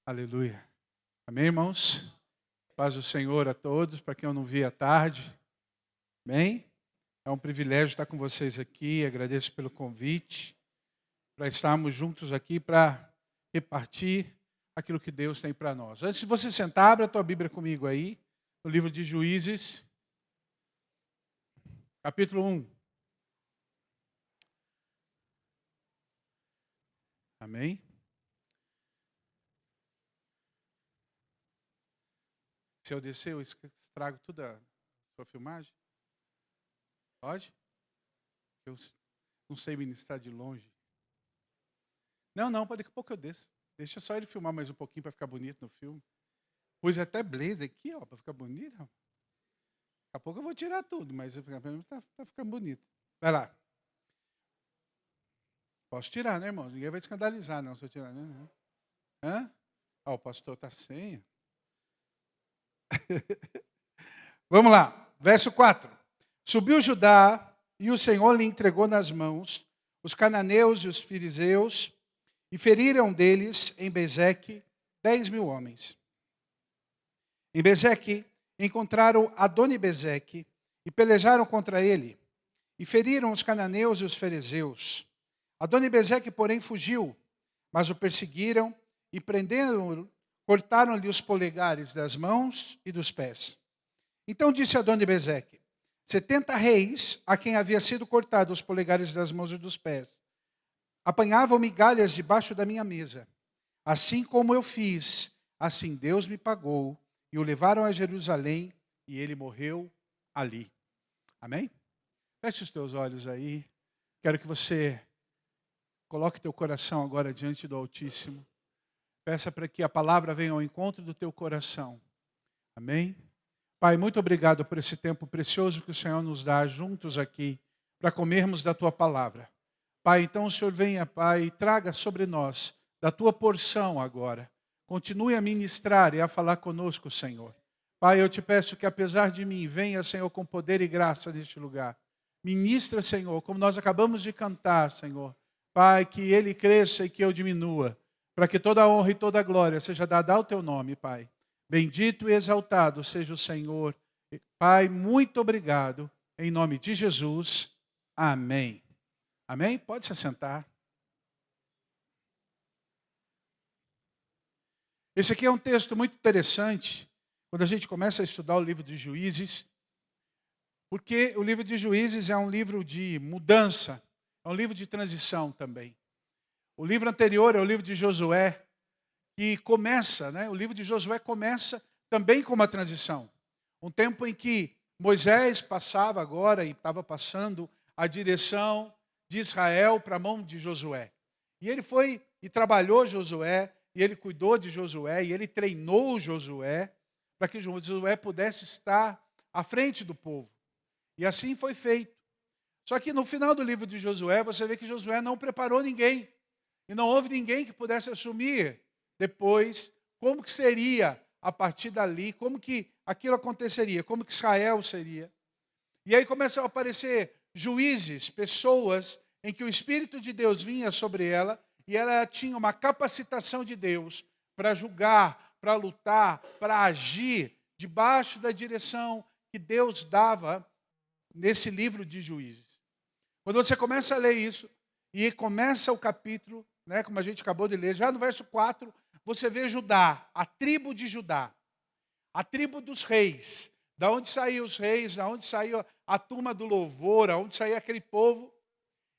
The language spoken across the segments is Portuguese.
Aleluia. Amém, irmãos? Paz do Senhor a todos, para quem eu não vi à tarde. Amém? É um privilégio estar com vocês aqui, agradeço pelo convite, para estarmos juntos aqui para repartir aquilo que Deus tem para nós. Antes de você sentar, abra a tua Bíblia comigo aí, no livro de Juízes, capítulo 1. Amém? Se eu descer, eu estrago toda a sua filmagem? Pode? Eu não sei ministrar de longe. Não, daqui a pouco eu desço. Deixa só ele filmar mais um pouquinho para ficar bonito no filme. Pus até blazer aqui, ó, para ficar bonito. Daqui a pouco eu vou tirar tudo, mas tá ficando bonito. Vai lá. Posso tirar, né, irmão? Ninguém vai escandalizar, não, se eu tirar, né? Hã? Ó, o pastor tá sem. Vamos lá, verso 4. Subiu Judá e o Senhor lhe entregou nas mãos os cananeus e os filisteus e feriram deles em Bezeque 10.000 homens. Em Bezeque encontraram Adoni-Bezeque e pelejaram contra ele e feriram os cananeus e os fariseus. Adoni-Bezeque, porém, fugiu, mas o perseguiram e prendendo-o, cortaram-lhe os polegares das mãos e dos pés. Então disse Adoni-Bezeque: 70 reis, a quem havia sido cortado os polegares das mãos e dos pés, apanhavam migalhas debaixo da minha mesa. Assim como eu fiz, assim Deus me pagou. E o levaram a Jerusalém e ele morreu ali. Amém? Feche os teus olhos aí. Quero que você coloque teu coração agora diante do Altíssimo. Peça para que a palavra venha ao encontro do teu coração. Amém? Pai, muito obrigado por esse tempo precioso que o Senhor nos dá juntos aqui para comermos da tua palavra. Pai, então o Senhor venha, Pai, e traga sobre nós da tua porção agora. Continue a ministrar e a falar conosco, Senhor. Pai, eu te peço que apesar de mim, venha, Senhor, com poder e graça neste lugar. Ministra, Senhor, como nós acabamos de cantar, Senhor. Pai, que ele cresça e que eu diminua, para que toda a honra e toda a glória seja dada ao teu nome, Pai. Bendito e exaltado seja o Senhor. Pai, muito obrigado. Em nome de Jesus. Amém. Amém? Pode se assentar. Esse aqui é um texto muito interessante, quando a gente começa a estudar o livro de Juízes, porque o livro de Juízes é um livro de mudança, é um livro de transição também. O livro anterior é o livro de Josué, que começa, o livro de Josué começa também com uma transição. Um tempo em que Moisés passava agora e estava passando a direção de Israel para a mão de Josué. E ele foi e trabalhou Josué, e ele cuidou de Josué, e ele treinou Josué, para que Josué pudesse estar à frente do povo. E assim foi feito. Só que no final do livro de Josué, você vê que Josué não preparou ninguém. E não houve ninguém que pudesse assumir depois como que seria a partir dali, como que aquilo aconteceria, como que Israel seria. E aí começam a aparecer juízes, pessoas em que o Espírito de Deus vinha sobre ela e ela tinha uma capacitação de Deus para julgar, para lutar, para agir debaixo da direção que Deus dava nesse livro de Juízes. Quando você começa a ler isso e começa o capítulo, como a gente acabou de ler, já no verso 4, você vê Judá, a tribo de Judá, a tribo dos reis, da onde saíam os reis, da onde saiu a turma do louvor, da onde saía aquele povo.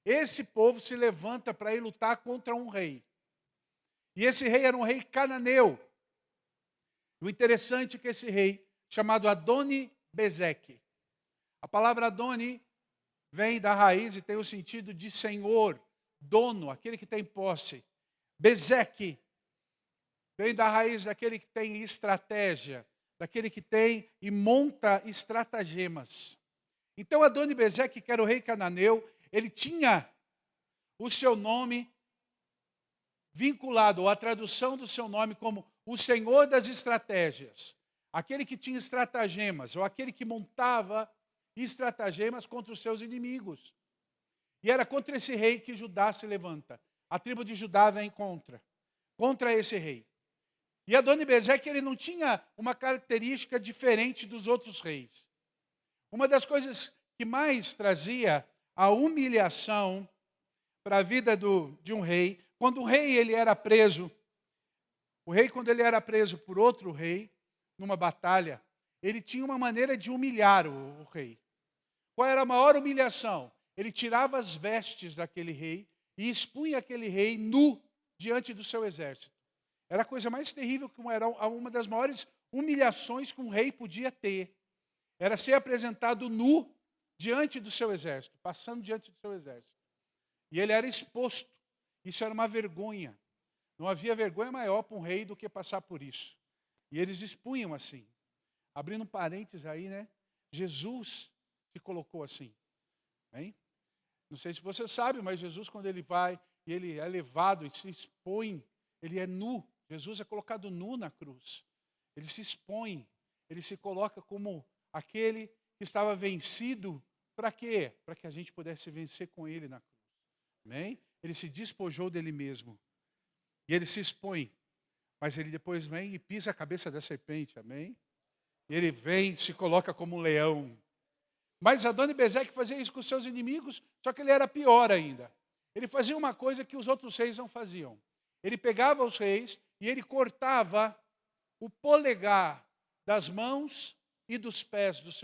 Esse povo se levanta para ir lutar contra um rei. E esse rei era um rei cananeu. O interessante é que esse rei, chamado Adoni-Bezeque, a palavra Adoni vem da raiz e tem o sentido de senhor, dono, aquele que tem posse. Bezeque vem da raiz daquele que tem estratégia, daquele que tem e monta estratagemas. Então Adoni-Bezeque, que era o rei cananeu, ele tinha o seu nome vinculado, ou a tradução do seu nome como o Senhor das estratégias. Aquele que tinha estratagemas, ou aquele que montava estratagemas contra os seus inimigos. E era contra esse rei que Judá se levanta. A tribo de Judá vem contra esse rei. E Adoni-Bezeque, ele não tinha uma característica diferente dos outros reis. Uma das coisas que mais trazia a humilhação para a vida de um rei, quando o rei ele era preso, o rei quando ele era preso por outro rei, numa batalha, ele tinha uma maneira de humilhar o rei. Qual era a maior humilhação? Ele tirava as vestes daquele rei e expunha aquele rei nu diante do seu exército. Era a coisa mais terrível, era uma das maiores humilhações que um rei podia ter. Era ser apresentado nu diante do seu exército, passando diante do seu exército. E ele era exposto. Isso era uma vergonha. Não havia vergonha maior para um rei do que passar por isso. E eles expunham assim. Abrindo um parênteses aí, né? Jesus se colocou assim. Hein? Não sei se você sabe, mas Jesus, quando ele vai e ele é levado e se expõe, ele é nu. Jesus é colocado nu na cruz. Ele se expõe, ele se coloca como aquele que estava vencido. Para quê? Para que a gente pudesse vencer com ele na cruz. Amém? Ele se despojou dele mesmo. E ele se expõe. Mas ele depois vem e pisa a cabeça da serpente. Amém? E ele vem e se coloca como um leão. Mas Adoni-Bezeque fazia isso com os seus inimigos, só que ele era pior ainda. Ele fazia uma coisa que os outros reis não faziam. Ele pegava os reis e ele cortava o polegar das mãos e dos pés dos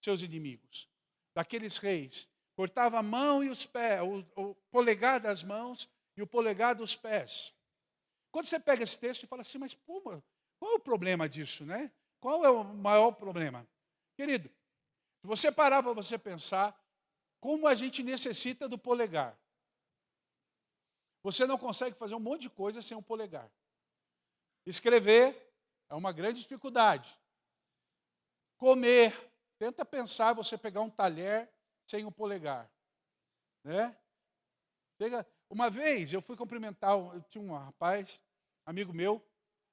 seus inimigos. Daqueles reis. Cortava a mão e os pés, o polegar das mãos e o polegar dos pés. Quando você pega esse texto e fala assim, mas pô, qual é o problema disso, né? Qual é o maior problema? Querido, se você parar para você pensar, como a gente necessita do polegar. Você não consegue fazer um monte de coisa sem o polegar. Escrever é uma grande dificuldade. Comer, tenta pensar você pegar um talher sem o polegar. Né? Uma vez eu fui cumprimentar, eu tinha um rapaz, amigo meu,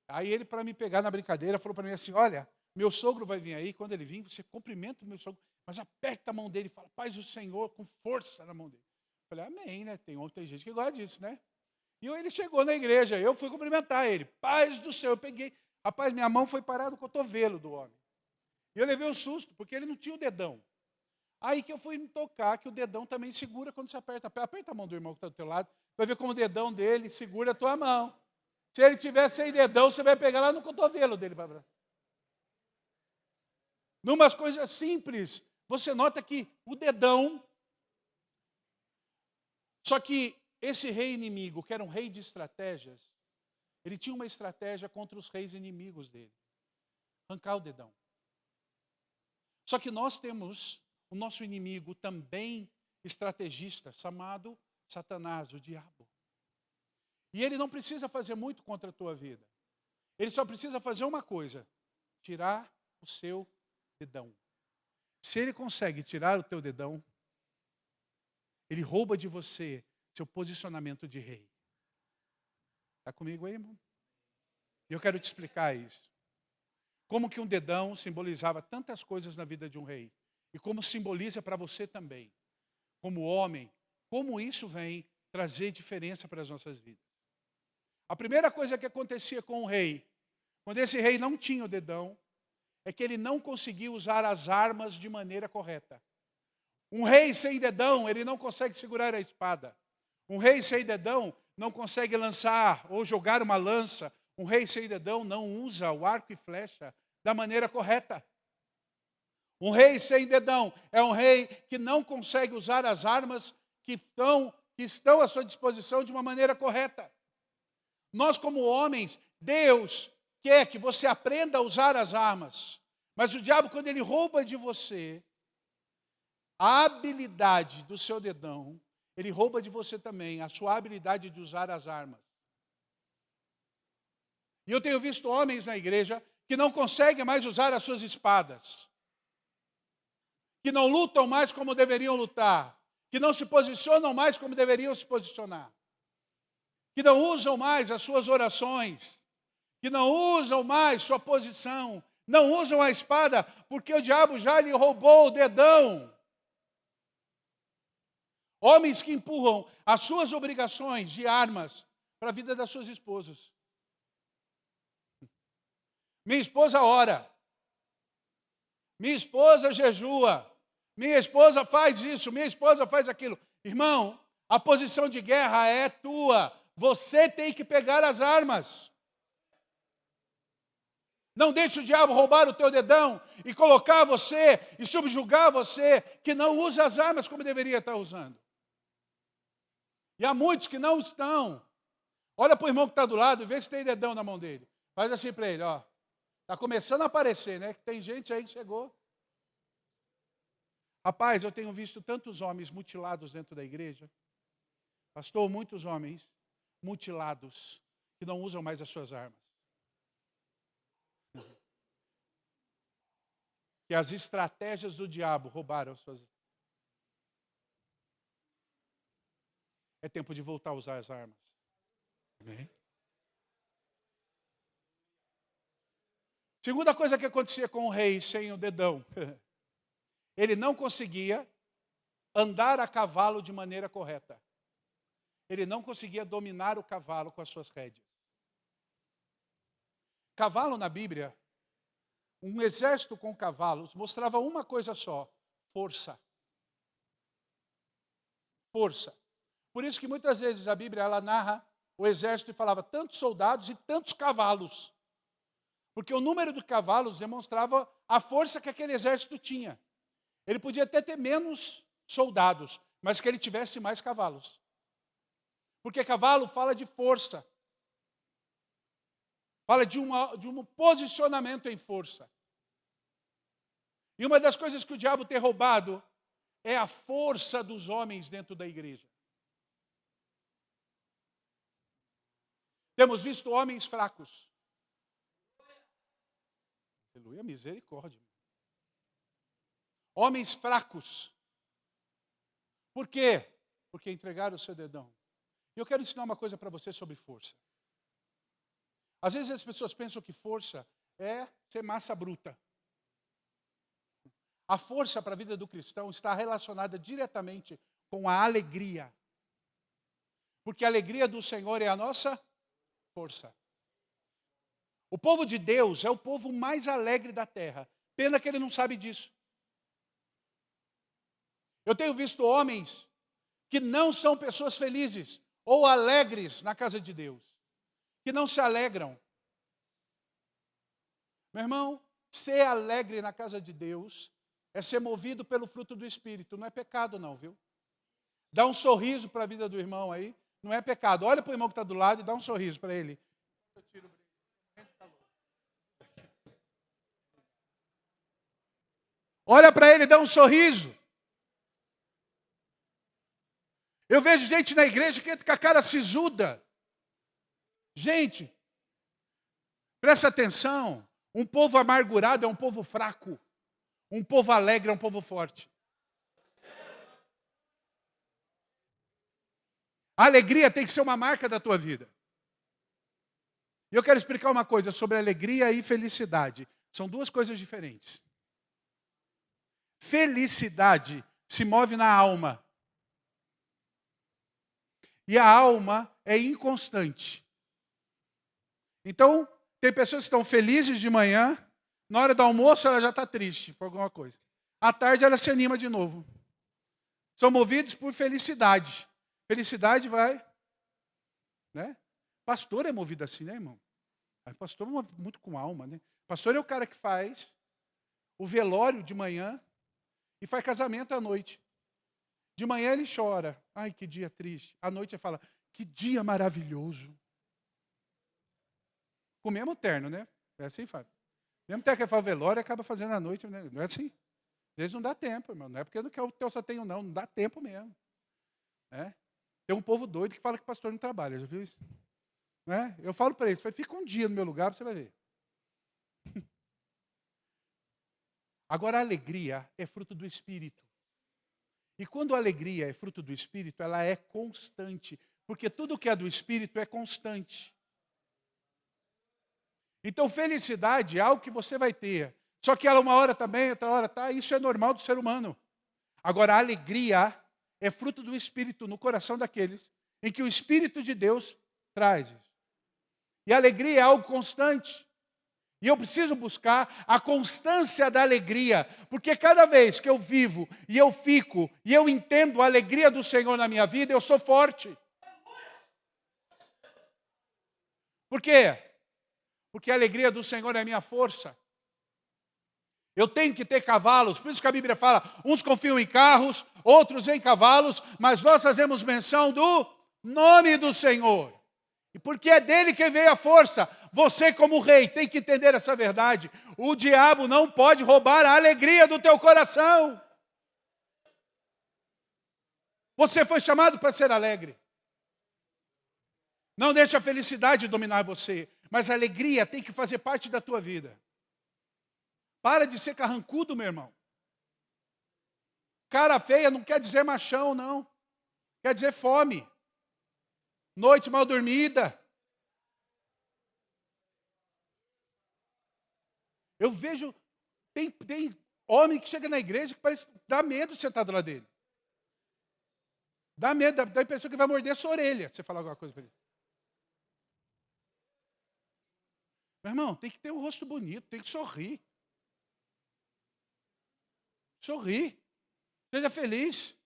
aí ele, para me pegar na brincadeira, falou para mim assim, olha, meu sogro vai vir aí, quando ele vir, você cumprimenta o meu sogro, mas aperta a mão dele e fala, paz do Senhor, com força na mão dele. Eu falei, amém, né? Tem gente que gosta disso, né? E ele chegou na igreja, eu fui cumprimentar ele, paz do Senhor, eu peguei, rapaz, minha mão foi parar no cotovelo do homem. E eu levei um susto, porque ele não tinha o dedão. Aí que eu fui me tocar, que o dedão também segura quando você aperta. Aperta a mão do irmão que está do teu lado, vai ver como o dedão dele segura a tua mão. Se ele tiver sem dedão, você vai pegar lá no cotovelo dele. Numas coisas simples, você nota que o dedão... Só que esse rei inimigo, que era um rei de estratégias, ele tinha uma estratégia contra os reis inimigos dele. Arrancar o dedão. Só que nós temos o nosso inimigo também estrategista, chamado Satanás, o diabo. E ele não precisa fazer muito contra a tua vida. Ele só precisa fazer uma coisa, tirar o seu dedão. Se ele consegue tirar o teu dedão, ele rouba de você seu posicionamento de rei. Está comigo aí, irmão? E eu quero te explicar isso. Como que um dedão simbolizava tantas coisas na vida de um rei. E como simboliza para você também. Como homem, como isso vem trazer diferença para as nossas vidas. A primeira coisa que acontecia com o rei, quando esse rei não tinha o dedão, é que ele não conseguia usar as armas de maneira correta. Um rei sem dedão, ele não consegue segurar a espada. Um rei sem dedão não consegue lançar ou jogar uma lança. Um rei sem dedão não usa o arco e flecha da maneira correta. Um rei sem dedão é um rei que não consegue usar as armas que estão à sua disposição de uma maneira correta. Nós, como homens, Deus quer que você aprenda a usar as armas. Mas o diabo, quando ele rouba de você a habilidade do seu dedão, ele rouba de você também a sua habilidade de usar as armas. E eu tenho visto homens na igreja que não conseguem mais usar as suas espadas, que não lutam mais como deveriam lutar, que não se posicionam mais como deveriam se posicionar, que não usam mais as suas orações, que não usam mais sua posição, não usam a espada, porque o diabo já lhe roubou o dedão. Homens que empurram as suas obrigações de armas para a vida das suas esposas. Minha esposa ora. Minha esposa jejua. Minha esposa faz isso, minha esposa faz aquilo. Irmão, a posição de guerra é tua. Você tem que pegar as armas. Não deixe o diabo roubar o teu dedão e colocar você e subjugar você, que não usa as armas como deveria estar usando. E há muitos que não estão. Olha para o irmão que está do lado e vê se tem dedão na mão dele. Faz assim para ele, ó. Está começando a aparecer, né? Que tem gente aí que chegou. Rapaz, eu tenho visto tantos homens mutilados dentro da igreja. Pastor, muitos homens mutilados que não usam mais as suas armas. Que as estratégias do diabo roubaram as suas. É tempo de voltar a usar as armas. Amém? Segunda coisa que acontecia com o rei sem o dedão. Ele não conseguia andar a cavalo de maneira correta. Ele não conseguia dominar o cavalo com as suas rédeas. Cavalo na Bíblia, um exército com cavalos, mostrava uma coisa só: força. Força. Por isso que muitas vezes a Bíblia ela narra o exército e falava tantos soldados e tantos cavalos. Porque o número de cavalos demonstrava a força que aquele exército tinha. Ele podia até ter menos soldados, mas que ele tivesse mais cavalos. Porque cavalo fala de força. Fala de um posicionamento em força. E uma das coisas que o diabo tem roubado é a força dos homens dentro da igreja. Temos visto homens fracos. Aleluia, misericórdia. Homens fracos. Por quê? Porque entregaram o seu dedão. E eu quero ensinar uma coisa para você sobre força. Às vezes as pessoas pensam que força é ser massa bruta. A força para a vida do cristão está relacionada diretamente com a alegria. Porque a alegria do Senhor é a nossa força. O povo de Deus é o povo mais alegre da terra. Pena que ele não sabe disso. Eu tenho visto homens que não são pessoas felizes ou alegres na casa de Deus, que não se alegram. Meu irmão, ser alegre na casa de Deus é ser movido pelo fruto do Espírito. Não é pecado não, viu? Dá um sorriso para a vida do irmão aí, não é pecado. Olha para o irmão que está do lado e dá um sorriso para ele. Olha para ele e dá um sorriso. Eu vejo gente na igreja que entra com a cara sisuda. Gente, presta atenção. Um povo amargurado é um povo fraco. Um povo alegre é um povo forte. A alegria tem que ser uma marca da tua vida. E eu quero explicar uma coisa sobre alegria e felicidade. São duas coisas diferentes. Felicidade se move na alma. E a alma é inconstante. Então, tem pessoas que estão felizes de manhã, na hora do almoço ela já está triste por alguma coisa. À tarde ela se anima de novo. São movidos por felicidade. Felicidade vai, né? Pastor é movido assim, né, irmão? Pastor é muito com alma, né? Pastor é o cara que faz o velório de manhã e faz casamento à noite. De manhã ele chora. Ai, que dia triste. À noite ele fala, que dia maravilhoso. Com o mesmo terno, né? É assim, Fábio. Mesmo terno que faz o velório, acaba fazendo à noite, né? Não é assim. Às vezes não dá tempo, irmão. Não é porque eu não quero o teu só tenho, não. Não dá tempo mesmo. É? Tem um povo doido que fala que pastor não trabalha. Já viu isso? Não é? Eu falo para eles, fica um dia no meu lugar, você vai ver. Agora, a alegria é fruto do Espírito. E quando a alegria é fruto do Espírito, ela é constante. Porque tudo que é do Espírito é constante. Então, felicidade é algo que você vai ter. Só que ela uma hora também, outra hora tá. Isso é normal do ser humano. Agora, a alegria é fruto do Espírito no coração daqueles em que o Espírito de Deus traz isso. E a alegria é algo constante. E eu preciso buscar a constância da alegria, porque cada vez que eu vivo e eu fico e eu entendo a alegria do Senhor na minha vida, eu sou forte. Por quê? Porque a alegria do Senhor é a minha força. Eu tenho que ter cavalos, por isso que a Bíblia fala, uns confiam em carros, outros em cavalos, mas nós fazemos menção do nome do Senhor. E porque é dele que veio a força, você como rei tem que entender essa verdade. O diabo não pode roubar a alegria do teu coração. Você foi chamado para ser alegre. Não deixe a felicidade dominar você, mas a alegria tem que fazer parte da tua vida. Para de ser carrancudo, meu irmão. Cara feia não quer dizer machão, não. Quer dizer fome. Noite mal dormida. Eu vejo, tem homem que chega na igreja que parece dá medo de sentar do lado dele. Dá medo, dá a impressão que vai morder a sua orelha, se você falar alguma coisa para ele. Meu irmão, tem que ter um rosto bonito, tem que sorrir. Sorrir. Seja feliz.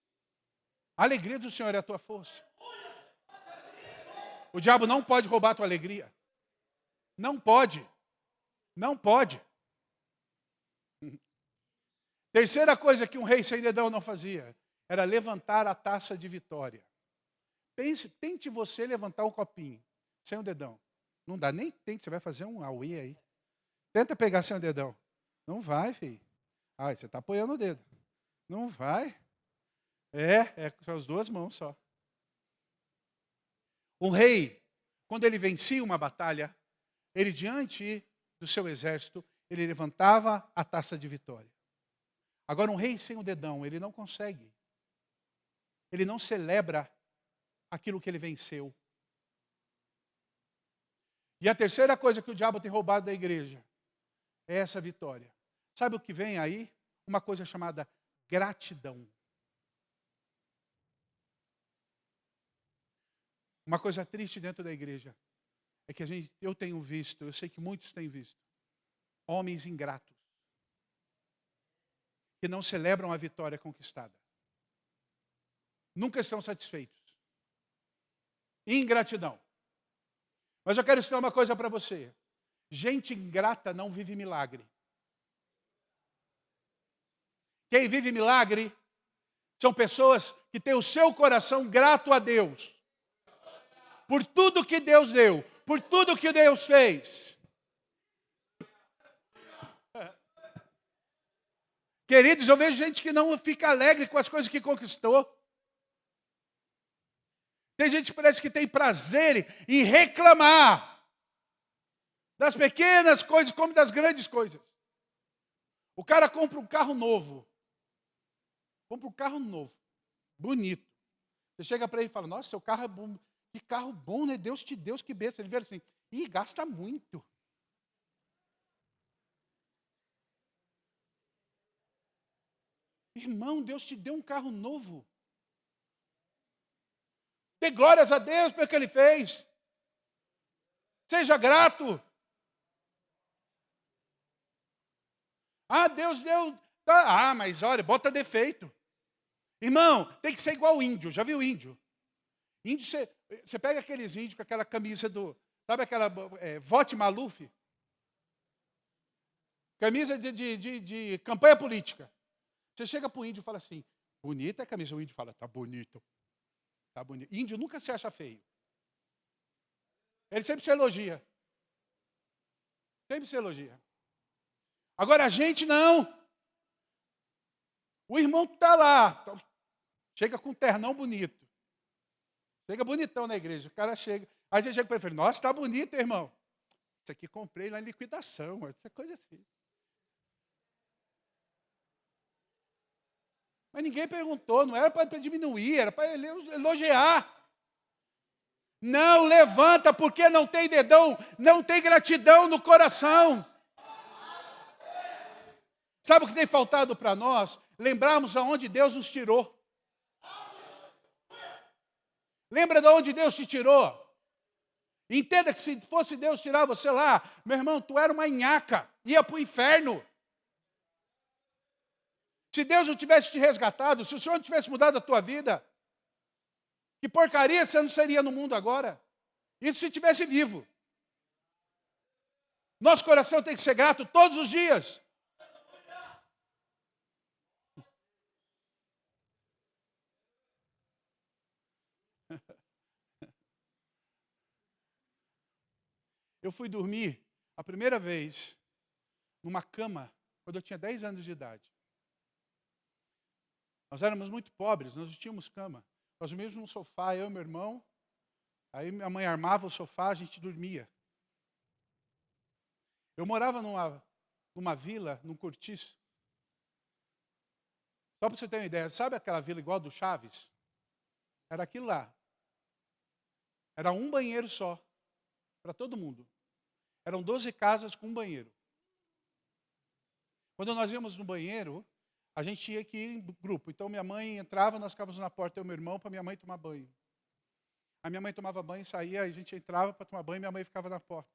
A alegria do Senhor é a tua força. O diabo não pode roubar a tua alegria. Não pode. Não pode. Terceira coisa que um rei sem dedão não fazia era levantar a taça de vitória. Tente você levantar um copinho sem um dedão. Não dá, nem tente, você vai fazer um auê aí. Tenta pegar sem um dedão. Não vai, filho. Ai, você está apoiando o dedo. Não vai. É com as duas mãos só. Um rei, quando ele vencia uma batalha, ele diante do seu exército, ele levantava a taça de vitória. Agora um rei sem o dedão, ele não consegue. Ele não celebra aquilo que ele venceu. E a terceira coisa que o diabo tem roubado da igreja é essa vitória. Sabe o que vem aí? Uma coisa chamada gratidão. Uma coisa triste dentro da igreja é que eu tenho visto, eu sei que muitos têm visto, homens ingratos, que não celebram a vitória conquistada. Nunca estão satisfeitos. Ingratidão. Mas eu quero ensinar uma coisa para você. Gente ingrata não vive milagre. Quem vive milagre são pessoas que têm o seu coração grato a Deus. Por tudo que Deus deu, por tudo que Deus fez. Queridos, eu vejo gente que não fica alegre com as coisas que conquistou. Tem gente que parece que tem prazer em reclamar das pequenas coisas como das grandes coisas. O cara compra um carro novo. Compra um carro novo, bonito. Você chega para ele e fala, nossa, seu carro é bom. Que carro bom, né? Deus te deu, que besta. Ele vê assim, gasta muito. Irmão, Deus te deu um carro novo. Dê glórias a Deus pelo que Ele fez. Seja grato. Deus deu. Tá. Mas olha, bota defeito. Irmão, tem que ser igual o índio. Já viu o índio? Índio, você pega aqueles índios com aquela camisa do... Sabe aquela Vote Maluf? Camisa de campanha política. Você chega para o índio e fala assim, bonita a camisa. O índio fala, tá bonito. Tá bonito. Índio nunca se acha feio. Ele sempre se elogia. Sempre se elogia. Agora a gente não. O irmão está lá. Chega com um ternão bonito. Chega bonitão na igreja. O cara chega. Aí você chega para ele e fala, nossa, está bonito, irmão. Isso aqui comprei na liquidação. Essa coisa assim. Mas ninguém perguntou. Não era para diminuir. Era para elogiar. Não levanta porque não tem dedão. Não tem gratidão no coração. Sabe o que tem faltado para nós? Lembrarmos aonde Deus nos tirou. Lembra de onde Deus te tirou? Entenda que se fosse Deus tirar você lá, meu irmão, tu era uma nhaca, ia para o inferno. Se Deus não tivesse te resgatado, se o Senhor não tivesse mudado a tua vida, que porcaria você não seria no mundo agora? Isso se estivesse vivo. Nosso coração tem que ser grato todos os dias. Eu fui dormir a primeira vez numa cama quando eu tinha 10 anos de idade. Nós éramos muito pobres, nós não tínhamos cama. Nós dormíamos num sofá, eu e meu irmão. Aí minha mãe armava o sofá, a gente dormia. Eu morava numa vila, num cortiço. Só para você ter uma ideia, sabe aquela vila igual do Chaves? Era aquilo lá. Era um banheiro só, para todo mundo. Eram 12 casas com um banheiro. Quando nós íamos no banheiro, a gente tinha que ir em grupo. Então minha mãe entrava, nós ficávamos na porta, eu e meu irmão, para minha mãe tomar banho. A minha mãe tomava banho, saía, a gente entrava para tomar banho e minha mãe ficava na porta.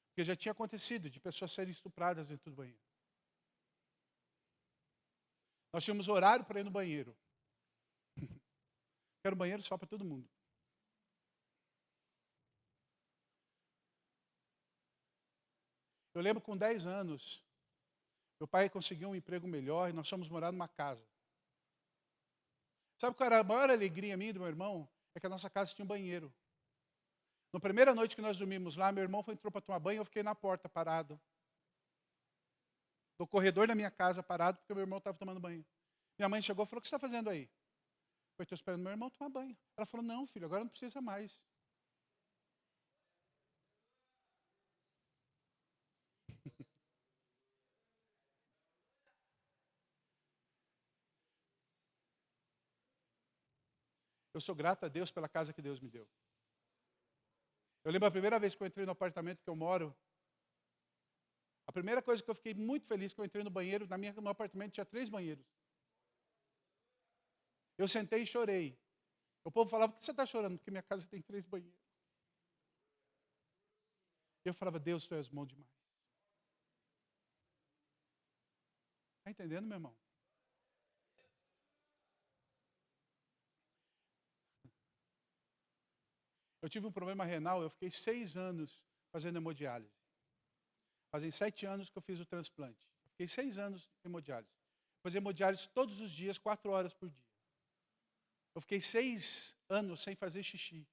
Porque já tinha acontecido de pessoas serem estupradas dentro do banheiro. Nós tínhamos horário para ir no banheiro. Era um banheiro só para todo mundo. Eu lembro com 10 anos, meu pai conseguiu um emprego melhor e nós fomos morar numa casa. Sabe qual era a maior alegria minha e do meu irmão? É que a nossa casa tinha um banheiro. Na primeira noite que nós dormimos lá, meu irmão entrou para tomar banho e eu fiquei na porta parado. No corredor da minha casa parado, porque meu irmão estava tomando banho. Minha mãe chegou e falou: o que você está fazendo aí? Eu estou esperando meu irmão tomar banho. Ela falou: não, filho, agora não precisa mais. Eu sou grato a Deus pela casa que Deus me deu. Eu lembro a primeira vez que eu entrei no apartamento que eu moro, a primeira coisa que eu fiquei muito feliz que eu entrei no banheiro, no apartamento tinha 3 banheiros. Eu sentei e chorei. O povo falava: por que você está chorando? Porque minha casa tem 3 banheiros. Eu falava: Deus, tu és bom demais. Está entendendo, meu irmão? Eu tive um problema renal, eu fiquei 6 anos fazendo hemodiálise. Fazem 7 anos que eu fiz o transplante. Eu fiquei 6 anos em hemodiálise. Fazia hemodiálise todos os dias, 4 horas por dia. Eu fiquei 6 anos sem fazer xixi.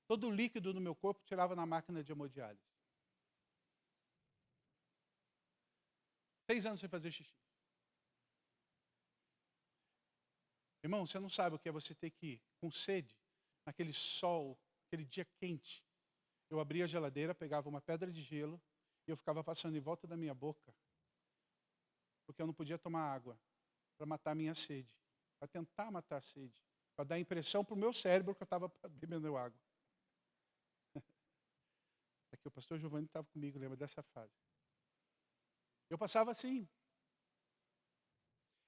Todo o líquido no meu corpo tirava na máquina de hemodiálise. 6 anos sem fazer xixi. Irmão, você não sabe o que é você ter que ir com sede, naquele sol, aquele dia quente. Eu abria a geladeira, pegava uma pedra de gelo e eu ficava passando em volta da minha boca, porque eu não podia tomar água, para matar a minha sede, para tentar matar a sede, para dar a impressão para o meu cérebro que eu estava bebendo água. Aqui o pastor Giovanni estava comigo, lembra dessa fase. Eu passava assim.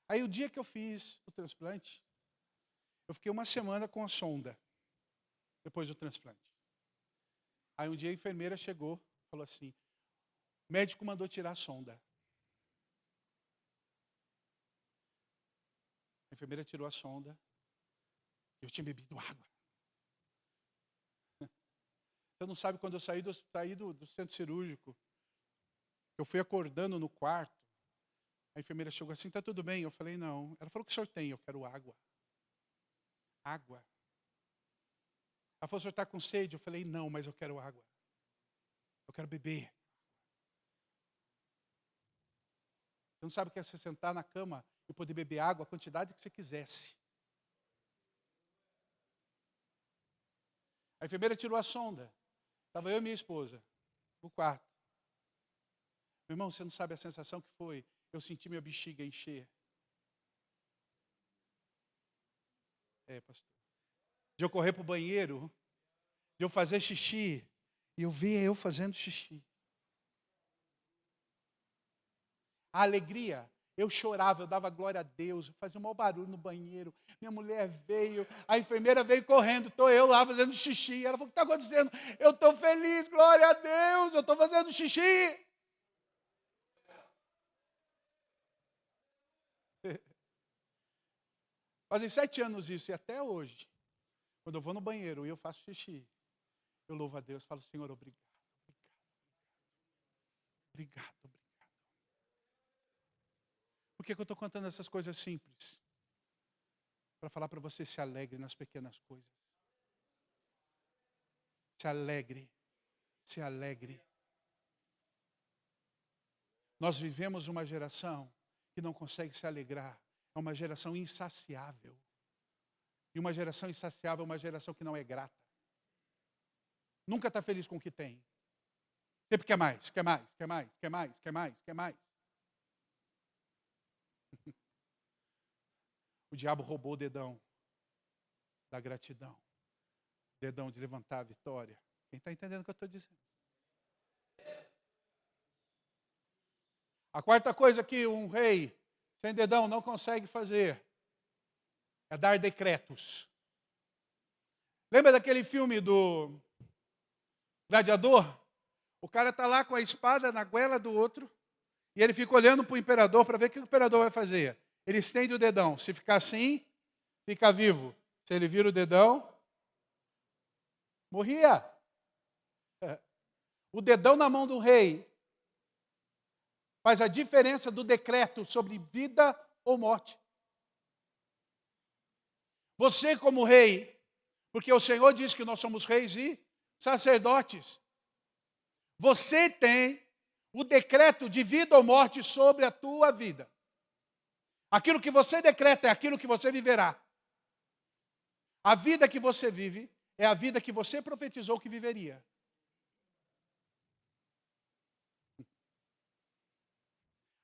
Aí o dia que eu fiz o transplante, eu fiquei uma semana com a sonda, depois do transplante. Aí um dia a enfermeira chegou, falou assim: o médico mandou tirar a sonda. A enfermeira tirou a sonda, eu tinha bebido água. Você não sabe, quando eu saí do centro cirúrgico, eu fui acordando no quarto, a enfermeira chegou assim: está tudo bem? Eu falei: não. Ela falou: o que o senhor tem? Eu quero água. Água. Ela falou: o senhor está com sede? Eu falei: não, mas eu quero água. Eu quero beber. Você não sabe o que é você sentar na cama e poder beber água a quantidade que você quisesse. A enfermeira tirou a sonda. Estava eu e minha esposa no quarto. Meu irmão, você não sabe a sensação que foi. Eu senti minha bexiga encher. Pastor. De eu correr para o banheiro, de eu fazer xixi, e eu via eu fazendo xixi. A alegria Eu chorava, eu dava glória a Deus, eu fazia um maior barulho no banheiro. Minha mulher veio, a enfermeira veio correndo, estou eu lá fazendo xixi. Ela falou, o que está acontecendo? Eu estou feliz, glória a Deus, eu estou fazendo xixi. Fazem 7 anos isso, e até hoje, quando eu vou no banheiro e eu faço xixi, eu louvo a Deus, falo, Senhor, obrigado, obrigado, obrigado. Por que eu estou contando essas coisas simples? Para falar para você, se alegre nas pequenas coisas. Se alegre, se alegre. Nós vivemos uma geração que não consegue se alegrar. É uma geração insaciável. E uma geração insaciável é uma geração que não é grata. Nunca está feliz com o que tem. Sempre quer mais, quer mais, quer mais, quer mais, quer mais, quer mais. O diabo roubou o dedão da gratidão. O dedão de levantar a vitória. Quem está entendendo o que eu estou dizendo? A quarta coisa que um rei sem dedão não consegue fazer é dar decretos. Lembra daquele filme do Gladiador? O cara está lá com a espada na goela do outro e ele fica olhando para o imperador para ver o que o imperador vai fazer. Ele estende o dedão. Se ficar assim, fica vivo. Se ele vira o dedão, morria. O dedão na mão do rei faz a diferença do decreto sobre vida ou morte. Você como rei, porque o Senhor diz que nós somos reis e sacerdotes. Você tem o decreto de vida ou morte sobre a tua vida. Aquilo que você decreta é aquilo que você viverá. A vida que você vive é a vida que você profetizou que viveria.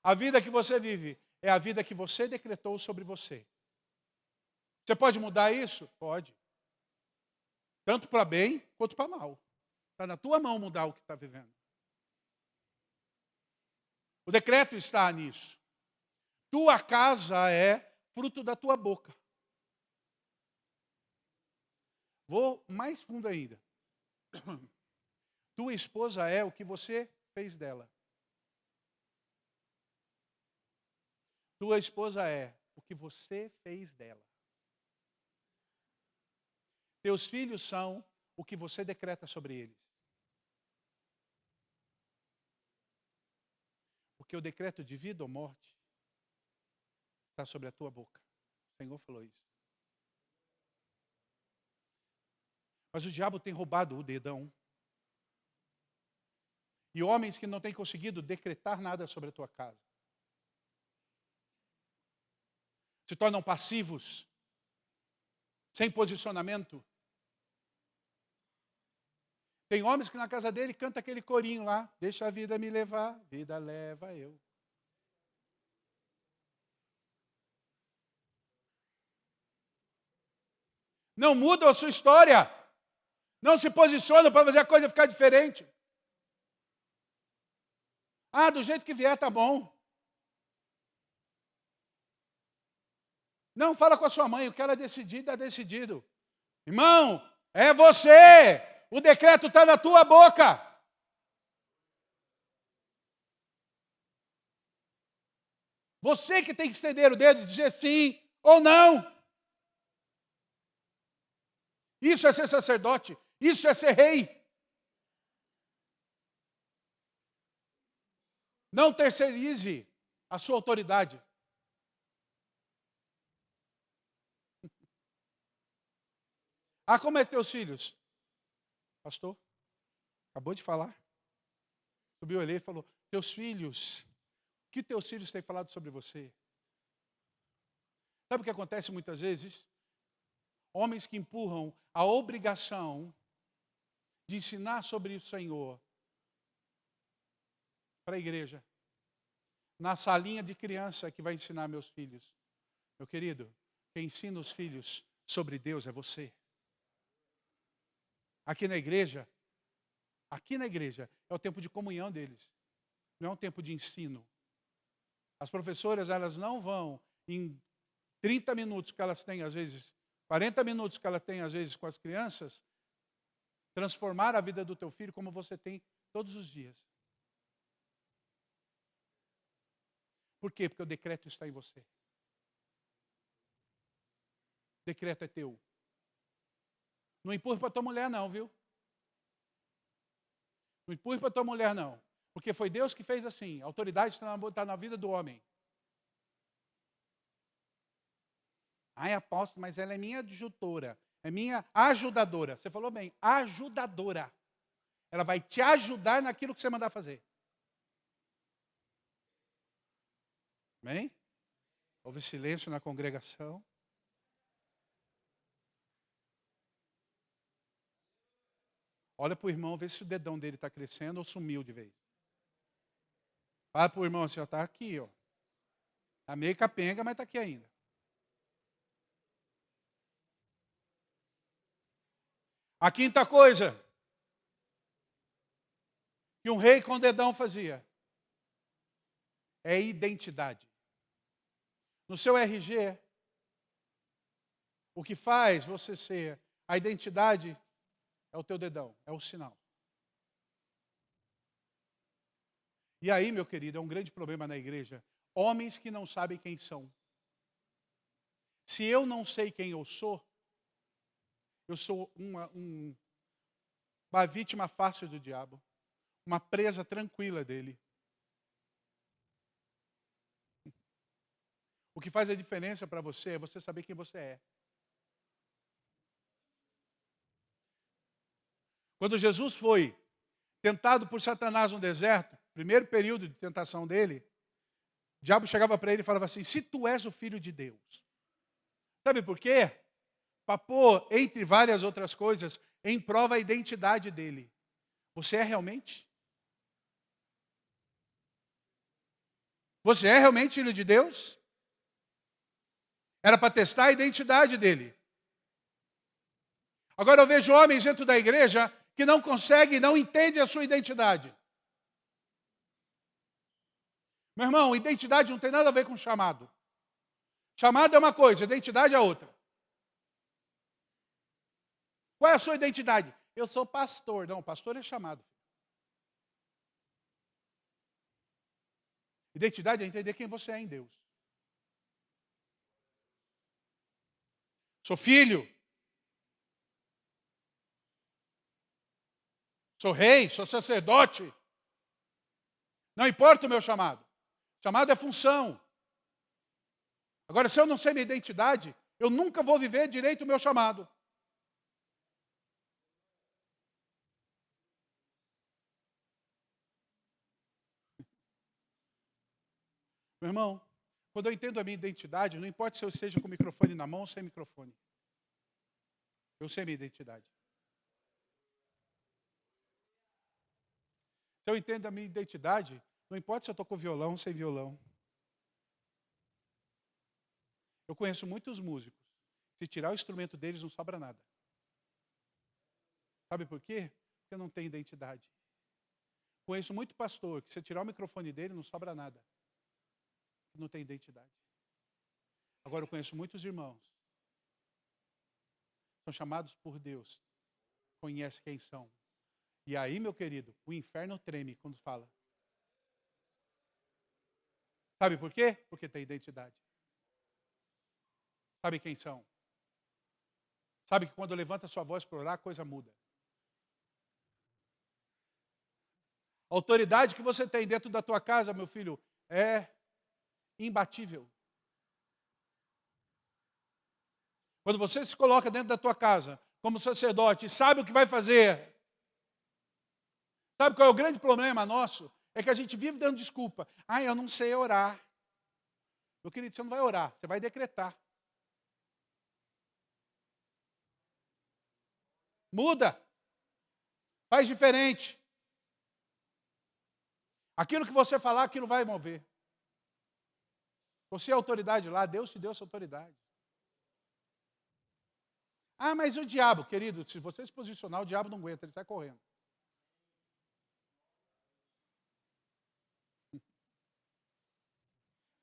A vida que você vive é a vida que você decretou sobre você. Você pode mudar isso? Pode. Tanto para bem quanto para mal. Está na tua mão mudar o que está vivendo. O decreto está nisso. Tua casa é fruto da tua boca. Vou mais fundo ainda. Tua esposa é o que você fez dela. Tua esposa é o que você fez dela. Teus filhos são o que você decreta sobre eles. Porque o decreto de vida ou morte está sobre a tua boca. O Senhor falou isso. Mas o diabo tem roubado o dedão. E homens que não têm conseguido decretar nada sobre a tua casa. Se tornam passivos, sem posicionamento. Tem homens que na casa dele canta aquele corinho lá, deixa a vida me levar, vida leva eu. Não muda a sua história. Não se posiciona para fazer a coisa ficar diferente. Ah, do jeito que vier tá bom. Não, fala com a sua mãe, o que ela decidir, está decidido. Irmão, é você. O decreto está na tua boca. Você que tem que estender o dedo e dizer sim ou não. Isso é ser sacerdote. Isso é ser rei. Não terceirize a sua autoridade. Ah, como é teus filhos? Pastor, acabou de falar. Subiu ali e falou, teus filhos, o que teus filhos têm falado sobre você? Sabe o que acontece muitas vezes? Homens que empurram a obrigação de ensinar sobre o Senhor para a igreja. Na salinha de criança que vai ensinar meus filhos. Meu querido, quem ensina os filhos sobre Deus é você. Aqui na igreja é o tempo de comunhão deles. Não é um tempo de ensino. As professoras, elas não vão em 30 minutos que elas têm, às vezes, 40 minutos que ela tem, às vezes, com as crianças, transformar a vida do teu filho como você tem todos os dias. Por quê? Porque o decreto está em você. O decreto é teu. Não empurre para tua mulher não, viu? Não empurre para tua mulher não. Porque foi Deus que fez assim. A autoridade está na vida do homem. Ai, apóstolo, mas ela é minha adjutora. É minha ajudadora. Você falou bem, ajudadora. Ela vai te ajudar naquilo que você mandar fazer. Amém? Houve silêncio na congregação. Olha para o irmão, vê se o dedão dele está crescendo ou sumiu de vez. Fala para o irmão, já está aqui, ó. Está meio capenga, mas está aqui ainda. A quinta coisa que um rei com dedão fazia é identidade. No seu RG, o que faz você ser a identidade é o teu dedão, é o sinal. E aí, meu querido, é um grande problema na igreja. Homens que não sabem quem são. Se eu não sei quem eu sou uma vítima fácil do diabo, uma presa tranquila dele. O que faz a diferença para você é você saber quem você é. Quando Jesus foi tentado por Satanás no deserto, primeiro período de tentação dele, o diabo chegava para ele e falava assim: se tu és o filho de Deus. Sabe por quê? Para pôr, entre várias outras coisas, em prova a identidade dele. Você é realmente? Você é realmente filho de Deus? Era para testar a identidade dele. Agora eu vejo homens dentro da igreja que não conseguem, não entendem a sua identidade. Meu irmão, identidade não tem nada a ver com chamado. Chamado é uma coisa, identidade é outra. Qual é a sua identidade? Eu sou pastor. Não, pastor é chamado. Identidade é entender quem você é em Deus. Sou filho. Sou rei, sou sacerdote. Não importa o meu chamado. Chamado é função. Agora, se eu não sei minha identidade, eu nunca vou viver direito o meu chamado. Meu irmão, quando eu entendo a minha identidade, não importa se eu esteja com o microfone na mão ou sem microfone. Eu sei a minha identidade. Se eu entendo a minha identidade, não importa se eu estou com violão ou sem violão. Eu conheço muitos músicos. Se tirar o instrumento deles, não sobra nada. Sabe por quê? Porque não tem identidade. Conheço muito pastor que se tirar o microfone dele, não sobra nada. Não tem identidade. Agora eu conheço muitos irmãos. São chamados por Deus. Conhece quem são. E aí, meu querido, o inferno treme quando fala. Sabe por quê? Porque tem identidade. Sabe quem são? Sabe que quando levanta sua voz para orar, a coisa muda. A autoridade que você tem dentro da tua casa, meu filho, é imbatível. Quando você se coloca dentro da tua casa, como sacerdote, e sabe o que vai fazer. Sabe qual é o grande problema nosso? É que a gente vive dando desculpa. Ah, eu não sei orar. Meu querido, você não vai orar, você vai decretar. Muda. Faz diferente. Aquilo que você falar, aquilo vai mover. Você é autoridade lá, Deus te deu essa autoridade. Ah, mas o diabo, querido, se você se posicionar, o diabo não aguenta, ele sai correndo.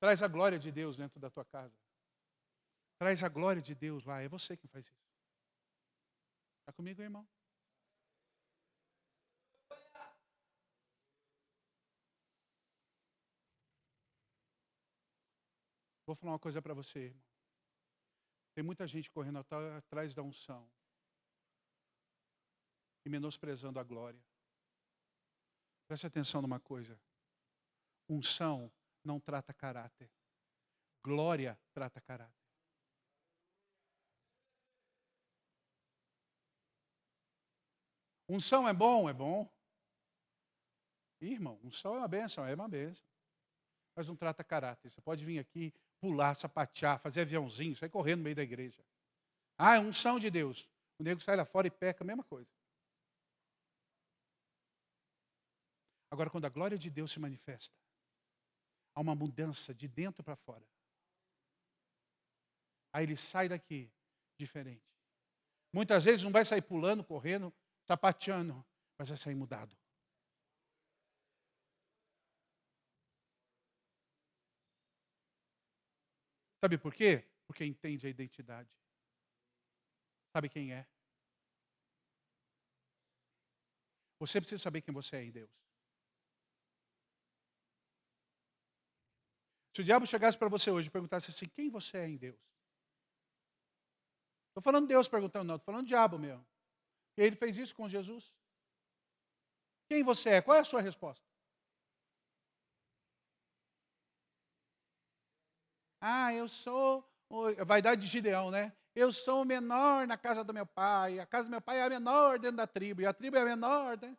Traz a glória de Deus dentro da tua casa. Traz a glória de Deus lá. É você que faz isso. Está comigo, irmão? Vou falar uma coisa para você, irmão. Tem muita gente correndo atrás da unção e menosprezando a glória. Preste atenção numa coisa. Unção não trata caráter. Glória trata caráter. Unção é bom? É bom. Irmão, unção é uma bênção, mas não trata caráter. Você pode vir aqui, pular, sapatear, fazer aviãozinho, sair correndo no meio da igreja. Ah, é unção de Deus. O nego sai lá fora e peca, a mesma coisa. Agora, quando a glória de Deus se manifesta, há uma mudança de dentro para fora. Aí ele sai daqui diferente. Muitas vezes não vai sair pulando, correndo, sapateando, mas vai sair mudado. Sabe por quê? Porque entende a identidade. Sabe quem é. Você precisa saber quem você é em Deus. Se o diabo chegasse para você hoje e perguntasse assim, quem você é em Deus? Estou falando de Deus perguntando, não, estou falando do diabo mesmo. E ele fez isso com Jesus. Quem você é? Qual é a sua resposta? Ah, eu sou, vaidade de Gideão, né? Eu sou o menor na casa do meu pai. A casa do meu pai é a menor dentro da tribo. E a tribo é a menor, né?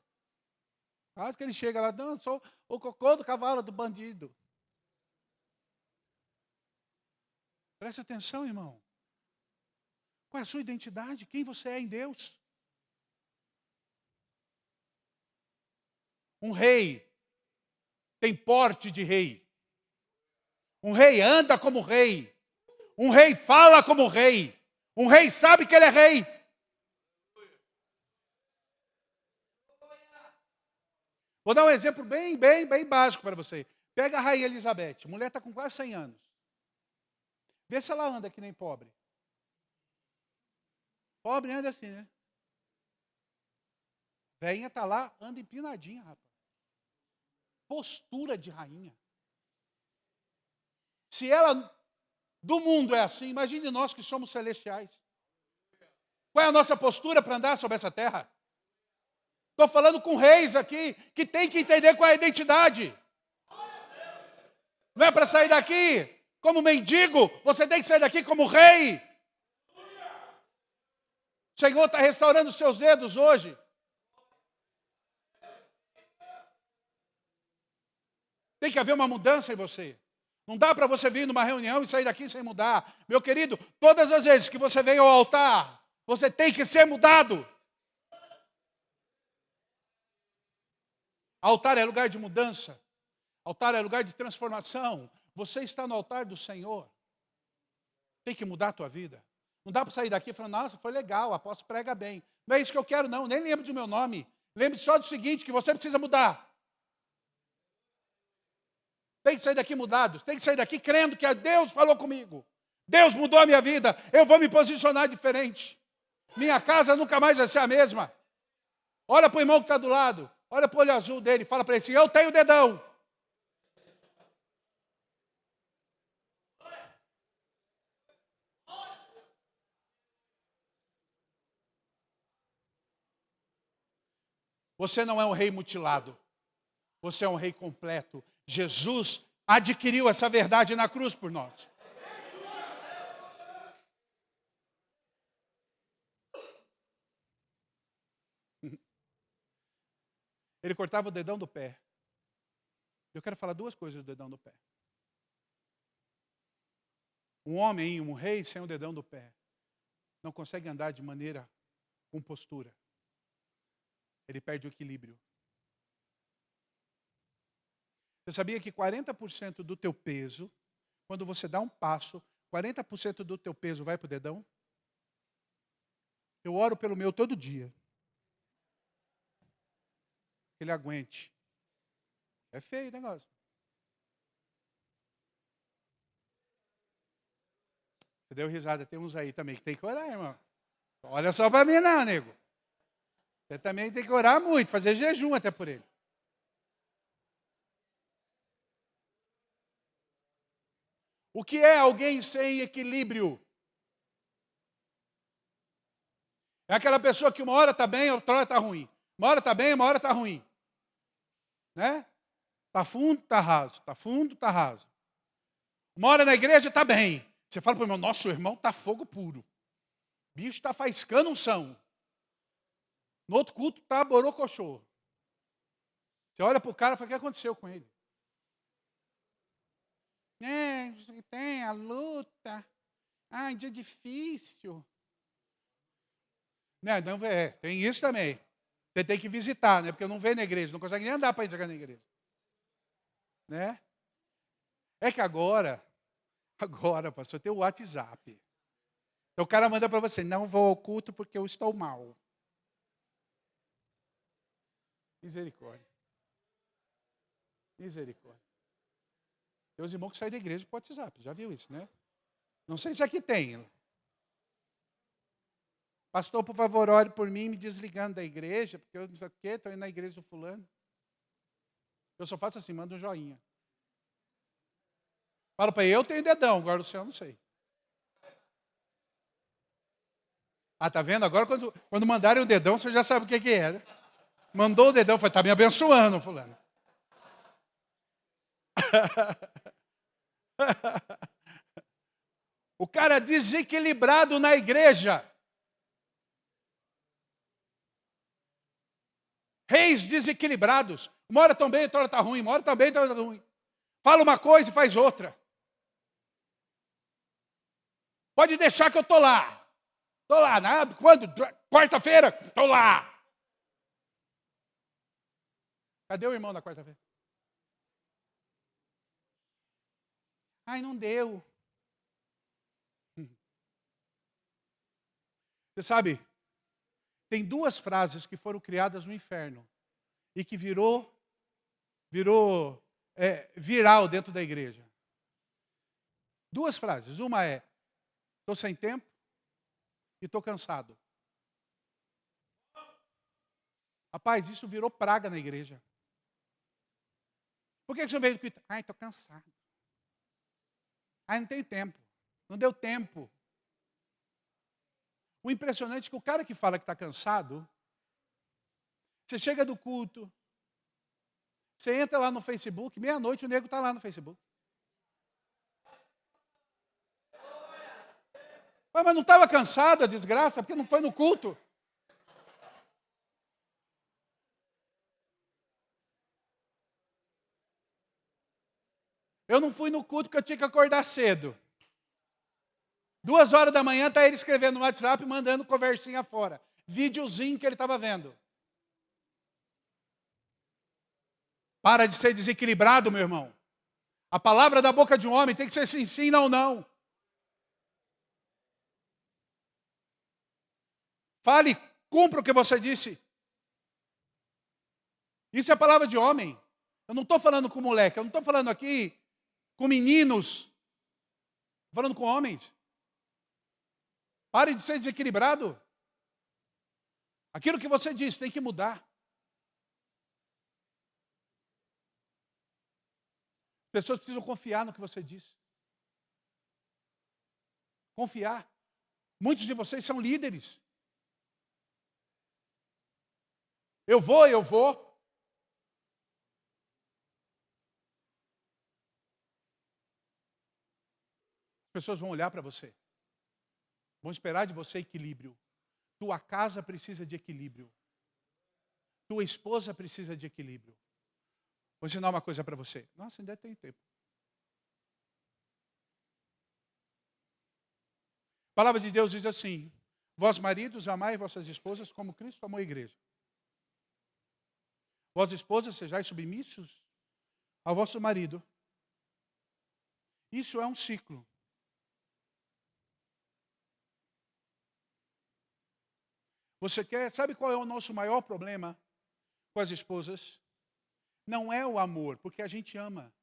Quase que ele chega lá, não, eu sou o cocô do cavalo do bandido. Preste atenção, irmão. Qual é a sua identidade? Quem você é em Deus? Um rei tem porte de rei. Um rei anda como rei. Um rei fala como rei. Um rei sabe que ele é rei. Vou dar um exemplo bem básico para você. Pega a rainha Elizabeth. A mulher está com quase 100 anos. Vê se ela anda que nem pobre. Pobre anda assim, né? Velhinha está lá, anda empinadinha, rapaz. Postura de rainha. Se ela do mundo é assim, imagine nós que somos celestiais. Qual é a nossa postura para andar sobre essa terra? Estou falando com reis aqui, que tem que entender qual é a identidade. Não é para sair daqui como mendigo, você tem que sair daqui como rei. O Senhor está restaurando os seus dedos hoje. Tem que haver uma mudança em você. Não dá para você vir numa reunião e sair daqui sem mudar. Meu querido, todas as vezes que você vem ao altar, você tem que ser mudado. Altar é lugar de mudança. Altar é lugar de transformação. Você está no altar do Senhor. Tem que mudar a tua vida. Não dá para sair daqui falando, nossa, foi legal, o apóstolo prega bem. Não é isso que eu quero, não. Nem lembro do meu nome. Lembre só do seguinte, que você precisa mudar. Tem que sair daqui mudado. Tem que sair daqui crendo que Deus falou comigo. Deus mudou a minha vida. Eu vou me posicionar diferente. Minha casa nunca mais vai ser a mesma. Olha para o irmão que está do lado. Olha para o olho azul dele. Fala para ele assim, eu tenho dedão. Você não é um rei mutilado. Você é um rei completo. Jesus adquiriu essa verdade na cruz por nós. Ele cortava o dedão do pé. Eu quero falar duas coisas do dedão do pé. Um homem, um rei sem o dedão do pé, não consegue andar de maneira com postura. Ele perde o equilíbrio. Você sabia que 40% do teu peso, quando você dá um passo, 40% do teu peso vai para o dedão? Eu oro pelo meu todo dia. Que ele aguente. É feio o negócio. Deu risada, tem uns aí também que tem que orar, irmão. Olha só para mim não, nego. Você também tem que orar muito, fazer jejum até por ele. O que é alguém sem equilíbrio? É aquela pessoa que uma hora está bem, outra hora está ruim. Uma hora está bem, uma hora está ruim. Né? Está fundo, está raso. Está fundo, está raso. Uma hora na igreja está bem. Você fala para o irmão, nosso irmão está fogo puro. O bicho está faiscando unção. No outro culto está borocochô. Você olha para o cara e fala, o que aconteceu com ele? Tem a luta. Dia difícil. Não, tem isso também. Você tem que visitar, né? Porque não vem na igreja, não consegue nem andar para entrar na igreja. Né? É que agora, pastor, tem o WhatsApp. Então o cara manda para você, não vou ao culto porque eu estou mal. Misericórdia. Misericórdia. Tem os irmãos que saem da igreja por WhatsApp, já viu isso, né? Não sei se aqui tem. Pastor, por favor, ore por mim, me desligando da igreja, porque eu não sei o quê, estou indo na igreja do fulano. Eu só faço assim, mando um joinha. Falo para ele, eu tenho dedão, agora o senhor não sei. Tá vendo? Agora quando mandarem o dedão, você já sabe o que é, né? Mandou o dedão, foi, tá me abençoando, fulano. O cara desequilibrado na igreja. Reis desequilibrados. Uma hora estão bem, outra hora está ruim. Uma hora está bem, outra hora está ruim. Fala uma coisa e faz outra. Pode deixar que eu estou lá. Estou lá, né? Quando? Quarta-feira? Estou lá. Cadê o irmão da quarta-feira? Não deu. Você sabe, tem duas frases que foram criadas no inferno e que virou viral dentro da igreja. Duas frases. Uma é, estou sem tempo e estou cansado. Rapaz, isso virou praga na igreja. Por que você veio do culto? Estou cansado. Não tenho tempo. Não deu tempo. O impressionante é que o cara que fala que está cansado, você chega do culto, você entra lá no Facebook, meia-noite o nego está lá no Facebook. Mas não estava cansado a desgraça, porque não foi no culto. Eu não fui no culto porque eu tinha que acordar cedo. 2 horas da manhã está ele escrevendo no WhatsApp, mandando conversinha fora. Videozinho que ele estava vendo. Para de ser desequilibrado, meu irmão. A palavra da boca de um homem tem que ser sim, sim, não, não. Fale, cumpra o que você disse. Isso é palavra de homem. Eu não estou falando com moleque, eu não estou falando aqui com meninos. Estou falando com homens. Pare de ser desequilibrado. Aquilo que você disse tem que mudar. As pessoas precisam confiar no que você disse. Confiar. Muitos de vocês são líderes. Eu vou. As pessoas vão olhar para você. Vão esperar de você equilíbrio. Tua casa precisa de equilíbrio. Tua esposa precisa de equilíbrio. Vou ensinar uma coisa para você. Nossa, ainda tem tempo. A palavra de Deus diz assim: vós maridos, amai vossas esposas como Cristo amou a igreja. Vós esposas, sejais submissos ao vosso marido. Isso é um ciclo. Você sabe qual é o nosso maior problema com as esposas? Não é o amor, porque a gente ama.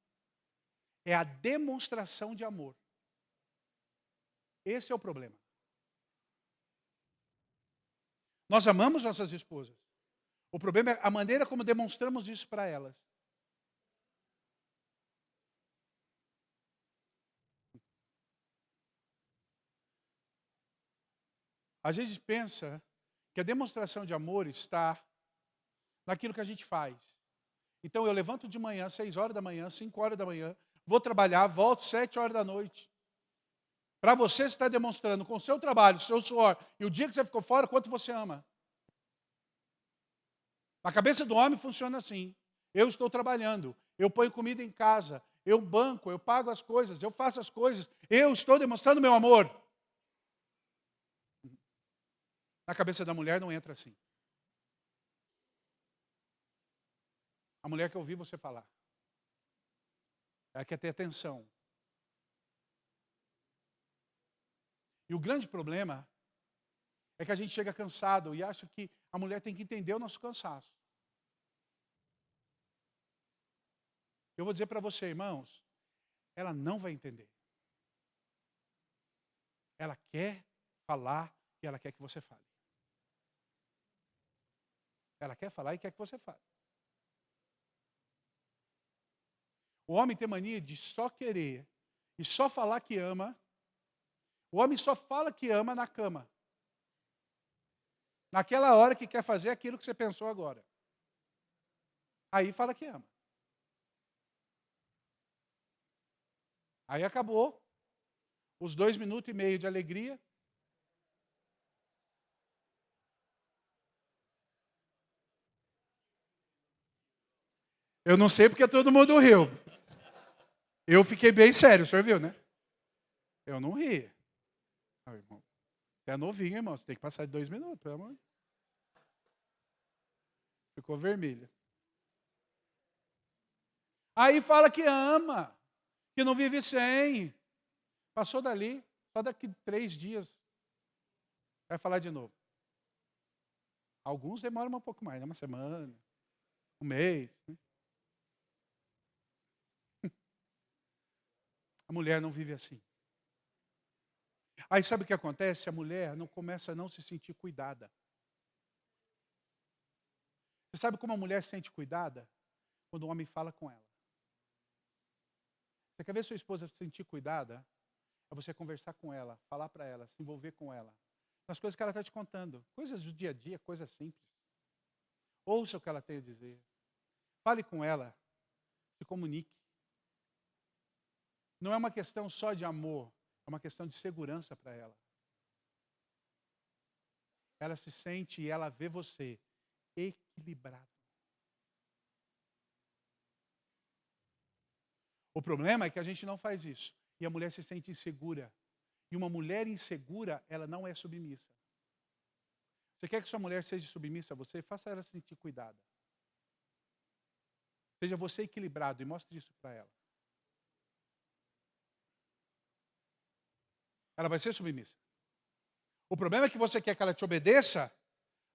É a demonstração de amor. Esse é o problema. Nós amamos nossas esposas. O problema é a maneira como demonstramos isso para elas. A gente pensa que a demonstração de amor está naquilo que a gente faz. Então eu levanto de manhã, 6 horas da manhã, 5 horas da manhã, vou trabalhar, volto 7 horas da noite. Para você está demonstrando com o seu trabalho, o seu suor, e o dia que você ficou fora, quanto você ama. Na cabeça do homem funciona assim. Eu estou trabalhando, eu ponho comida em casa, eu banco, eu pago as coisas, eu faço as coisas, eu estou demonstrando meu amor. Na cabeça da mulher não entra assim. A mulher quer ouvir você falar. Ela quer ter atenção. E o grande problema é que a gente chega cansado e acha que a mulher tem que entender o nosso cansaço. Eu vou dizer para você, irmãos, ela não vai entender. Ela quer falar e ela quer que você fale. Ela quer falar e quer que você fale. O homem tem mania de só querer e só falar que ama. O homem só fala que ama na cama. Naquela hora que quer fazer aquilo que você pensou agora. Aí fala que ama. Aí acabou os 2 minutos e meio de alegria. Eu não sei porque todo mundo riu. Eu fiquei bem sério, o senhor viu, né? Eu não ri. Ah, irmão, você é novinho, irmão. Você tem que passar de 2 minutos, pelo amor. Ficou vermelho. Aí fala que ama, que não vive sem. Passou dali, só daqui 3 dias vai falar de novo. Alguns demoram um pouco mais, né? Uma semana, um mês. Né? A mulher não vive assim. Aí sabe o que acontece? A mulher não começa a não se sentir cuidada. Você sabe como a mulher se sente cuidada? Quando o homem fala com ela. Você quer ver sua esposa se sentir cuidada? É você conversar com ela, falar para ela, se envolver com ela. Nas coisas que ela está te contando. Coisas do dia a dia, coisas simples. Ouça o que ela tem a dizer. Fale com ela. Se comunique. Não é uma questão só de amor. É uma questão de segurança para ela. Ela se sente e ela vê você equilibrado. O problema é que a gente não faz isso. E a mulher se sente insegura. E uma mulher insegura, ela não é submissa. Você quer que sua mulher seja submissa a você? Faça ela se sentir cuidada. Seja você equilibrado e mostre isso para ela. Ela vai ser submissa. O problema é que você quer que ela te obedeça,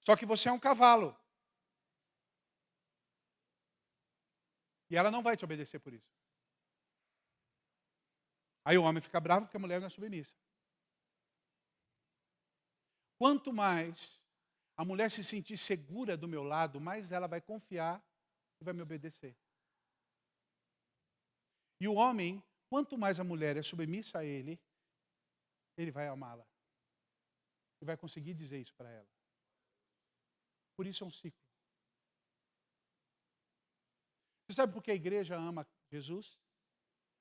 só que você é um cavalo. E ela não vai te obedecer por isso. Aí o homem fica bravo porque a mulher não é submissa. Quanto mais a mulher se sentir segura do meu lado, mais ela vai confiar e vai me obedecer. E o homem, quanto mais a mulher é submissa a ele, ele vai amá-la. E vai conseguir dizer isso para ela. Por isso é um ciclo. Você sabe por que a igreja ama Jesus?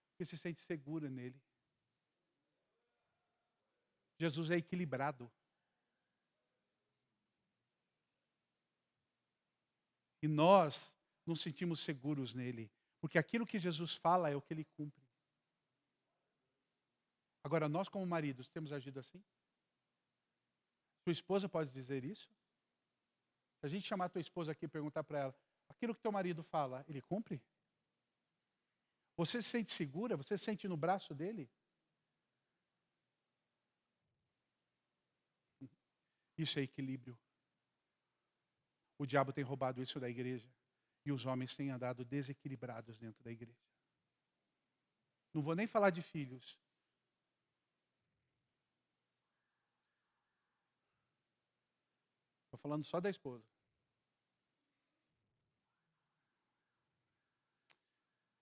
Porque se sente segura nele. Jesus é equilibrado. E nós nos sentimos seguros nele. Porque aquilo que Jesus fala é o que ele cumpre. Agora, nós como maridos temos agido assim? Sua esposa pode dizer isso? Se a gente chamar a tua esposa aqui e perguntar para ela, aquilo que teu marido fala, ele cumpre? Você se sente segura? Você se sente no braço dele? Isso é equilíbrio. O diabo tem roubado isso da igreja. E os homens têm andado desequilibrados dentro da igreja. Não vou nem falar de filhos. Estou falando só da esposa.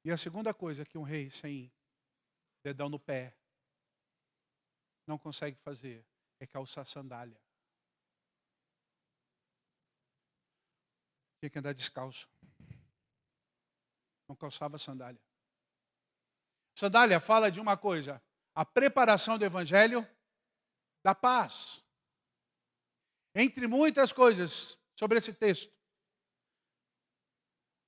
E a segunda coisa que um rei sem dedão no pé não consegue fazer é calçar sandália. Tinha que andar descalço. Não calçava sandália. Sandália fala de uma coisa: a preparação do evangelho da paz. Entre muitas coisas sobre esse texto,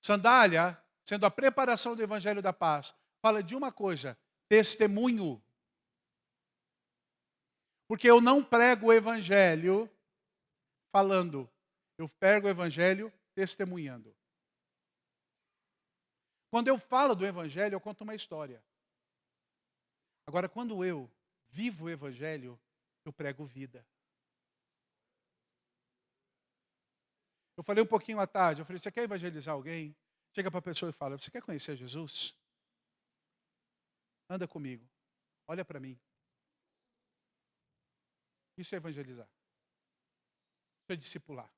sandália, sendo a preparação do evangelho da paz, fala de uma coisa: testemunho. Porque eu não prego o evangelho falando, eu prego o evangelho testemunhando. Quando eu falo do evangelho, eu conto uma história. Agora, quando eu vivo o evangelho, eu prego vida. Eu falei um pouquinho à tarde, eu falei: você quer evangelizar alguém? Chega para a pessoa e fala: você quer conhecer Jesus? Anda comigo, olha para mim. Isso é evangelizar. Isso é discipular.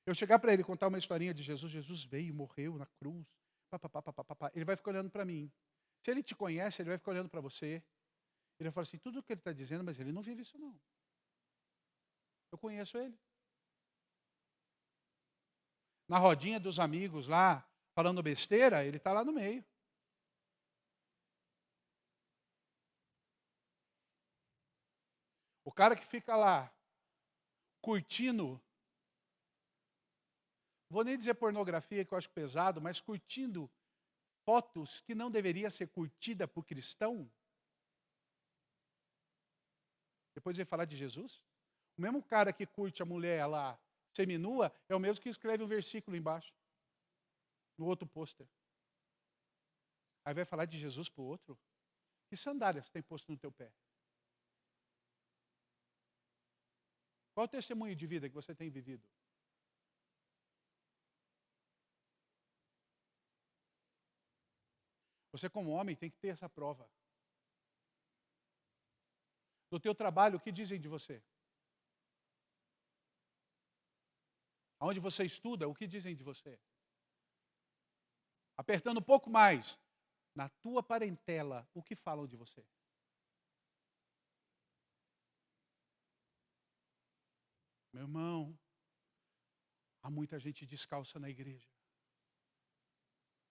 Eu chegar para ele e contar uma historinha de Jesus: Jesus veio, morreu na cruz, ele vai ficar olhando para mim. Se ele te conhece, ele vai ficar olhando para você. Ele vai falar assim: tudo o que ele está dizendo, mas ele não vive isso não. Eu conheço ele. Na rodinha dos amigos lá, falando besteira, ele está lá no meio. O cara que fica lá, curtindo, vou nem dizer pornografia, que eu acho pesado, mas curtindo fotos que não deveria ser curtida por cristão. Depois ele falar de Jesus. O mesmo cara que curte a mulher lá, seminua, é o mesmo que escreve um versículo embaixo, no outro pôster. Aí vai falar de Jesus para o outro. Que sandálias tem posto no teu pé? Qual é o testemunho de vida que você tem vivido? Você, como homem, tem que ter essa prova. No teu trabalho, o que dizem de você? Aonde você estuda, o que dizem de você? Apertando um pouco mais, na tua parentela, o que falam de você? Meu irmão, há muita gente descalça na igreja.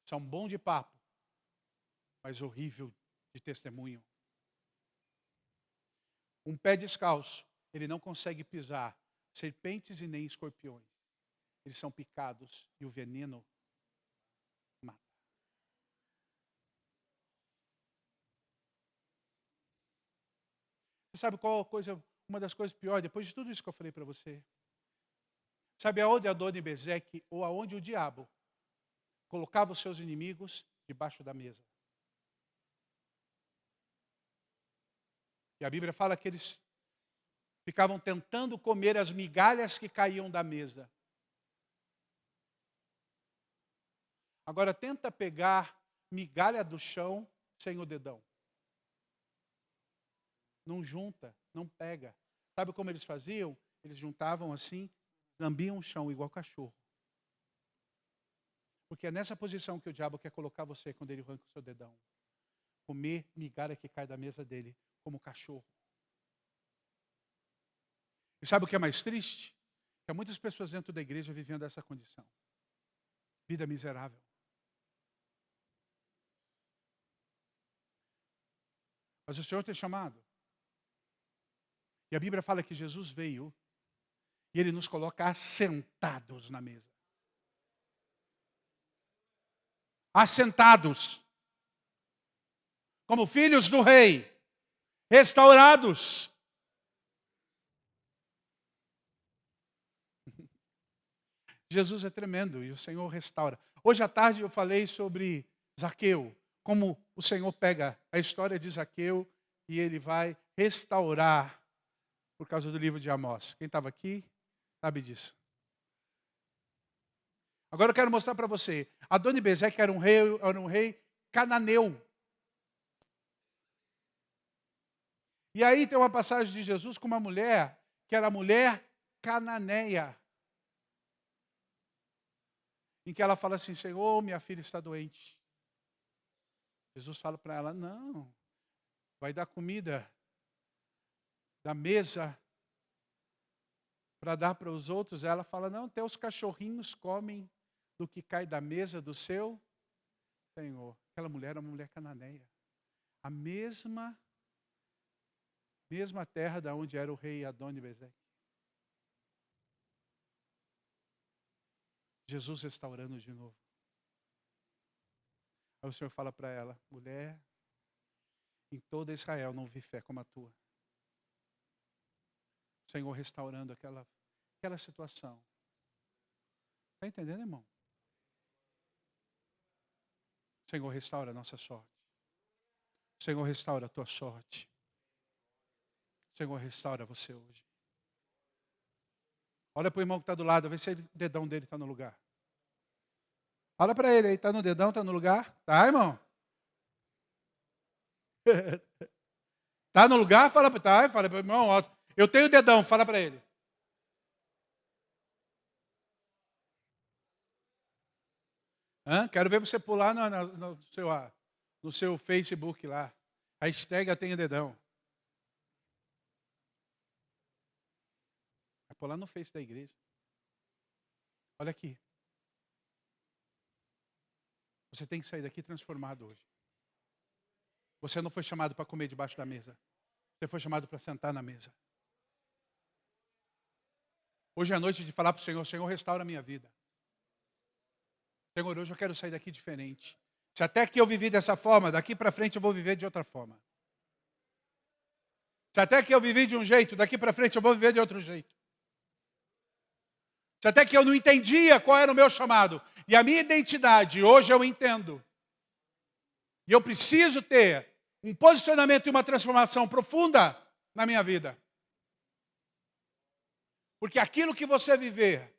São bom de papo, mas horrível de testemunho. Um pé descalço, ele não consegue pisar serpentes e nem escorpiões. Eles são picados e o veneno mata. Você sabe qual coisa, uma das coisas piores, depois de tudo isso que eu falei para você? Sabe aonde Adoni-Bezeque, ou aonde o diabo colocava os seus inimigos? Debaixo da mesa. E a Bíblia fala que eles ficavam tentando comer as migalhas que caíam da mesa. Agora tenta pegar migalha do chão sem o dedão. Não junta, não pega. Sabe como eles faziam? Eles juntavam assim, lambiam o chão igual cachorro. Porque é nessa posição que o diabo quer colocar você quando ele arranca o seu dedão. Comer migalha que cai da mesa dele como cachorro. E sabe o que é mais triste? Que há muitas pessoas dentro da igreja vivendo essa condição. Vida miserável. Mas o Senhor tem chamado. E a Bíblia fala que Jesus veio e Ele nos coloca assentados na mesa. Assentados. Como filhos do rei. Restaurados. Jesus é tremendo e o Senhor restaura. Hoje à tarde eu falei sobre Zaqueu. Como o Senhor pega a história de Zaqueu e Ele vai restaurar por causa do livro de Amós. Quem estava aqui sabe disso. Agora eu quero mostrar para você. Adoni-Bezeque era um rei cananeu. E aí tem uma passagem de Jesus com uma mulher que era mulher cananeia. em que ela fala assim, Senhor, minha filha está doente. Jesus fala para ela, não, vai dar comida da mesa para dar para os outros. Ela fala, não, até os cachorrinhos comem do que cai da mesa do seu Senhor. Aquela mulher era uma mulher cananeia. A mesma terra da onde era o rei Adoni-Bezeque. Jesus restaurando de novo. Aí o Senhor fala para ela, mulher, em toda Israel não vi fé como a tua. O Senhor restaurando aquela situação. Está entendendo, irmão? O Senhor restaura a nossa sorte. O Senhor restaura a tua sorte. O Senhor restaura você hoje. Olha para o irmão que está do lado, vê se o dedão dele está no lugar. Fala para ele aí, está no dedão, está no lugar? Tá, irmão? Está no lugar? Fala para o irmão, ó, eu tenho o dedão, fala para ele. Quero ver você pular no seu Facebook lá. Hashtag eu tenho dedão. Vai pular no Face da igreja. Olha aqui. Você tem que sair daqui transformado hoje. Você não foi chamado para comer debaixo da mesa. Você foi chamado para sentar na mesa. Hoje é a noite de falar para o Senhor, Senhor, restaura a minha vida. Senhor, hoje eu quero sair daqui diferente. Se até que eu vivi dessa forma, daqui para frente eu vou viver de outra forma. Se até que eu vivi de um jeito, daqui para frente eu vou viver de outro jeito. Se até que eu não entendia qual era o meu chamado e a minha identidade, hoje eu entendo. E eu preciso ter um posicionamento e uma transformação profunda na minha vida. Porque aquilo que você viver,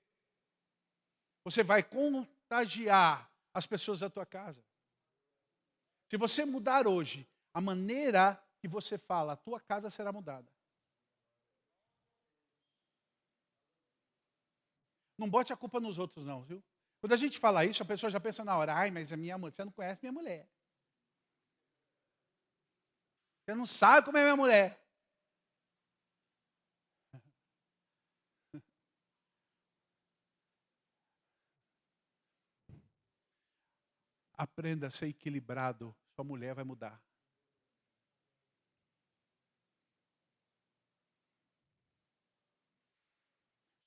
você vai contagiar as pessoas da tua casa. Se você mudar hoje a maneira que você fala, a tua casa será mudada. Não bote a culpa nos outros não, viu? Quando a gente fala isso, a pessoa já pensa na hora, ai, mas a minha mulher, você não conhece minha mulher. Você não sabe como é minha mulher. Aprenda a ser equilibrado, sua mulher vai mudar.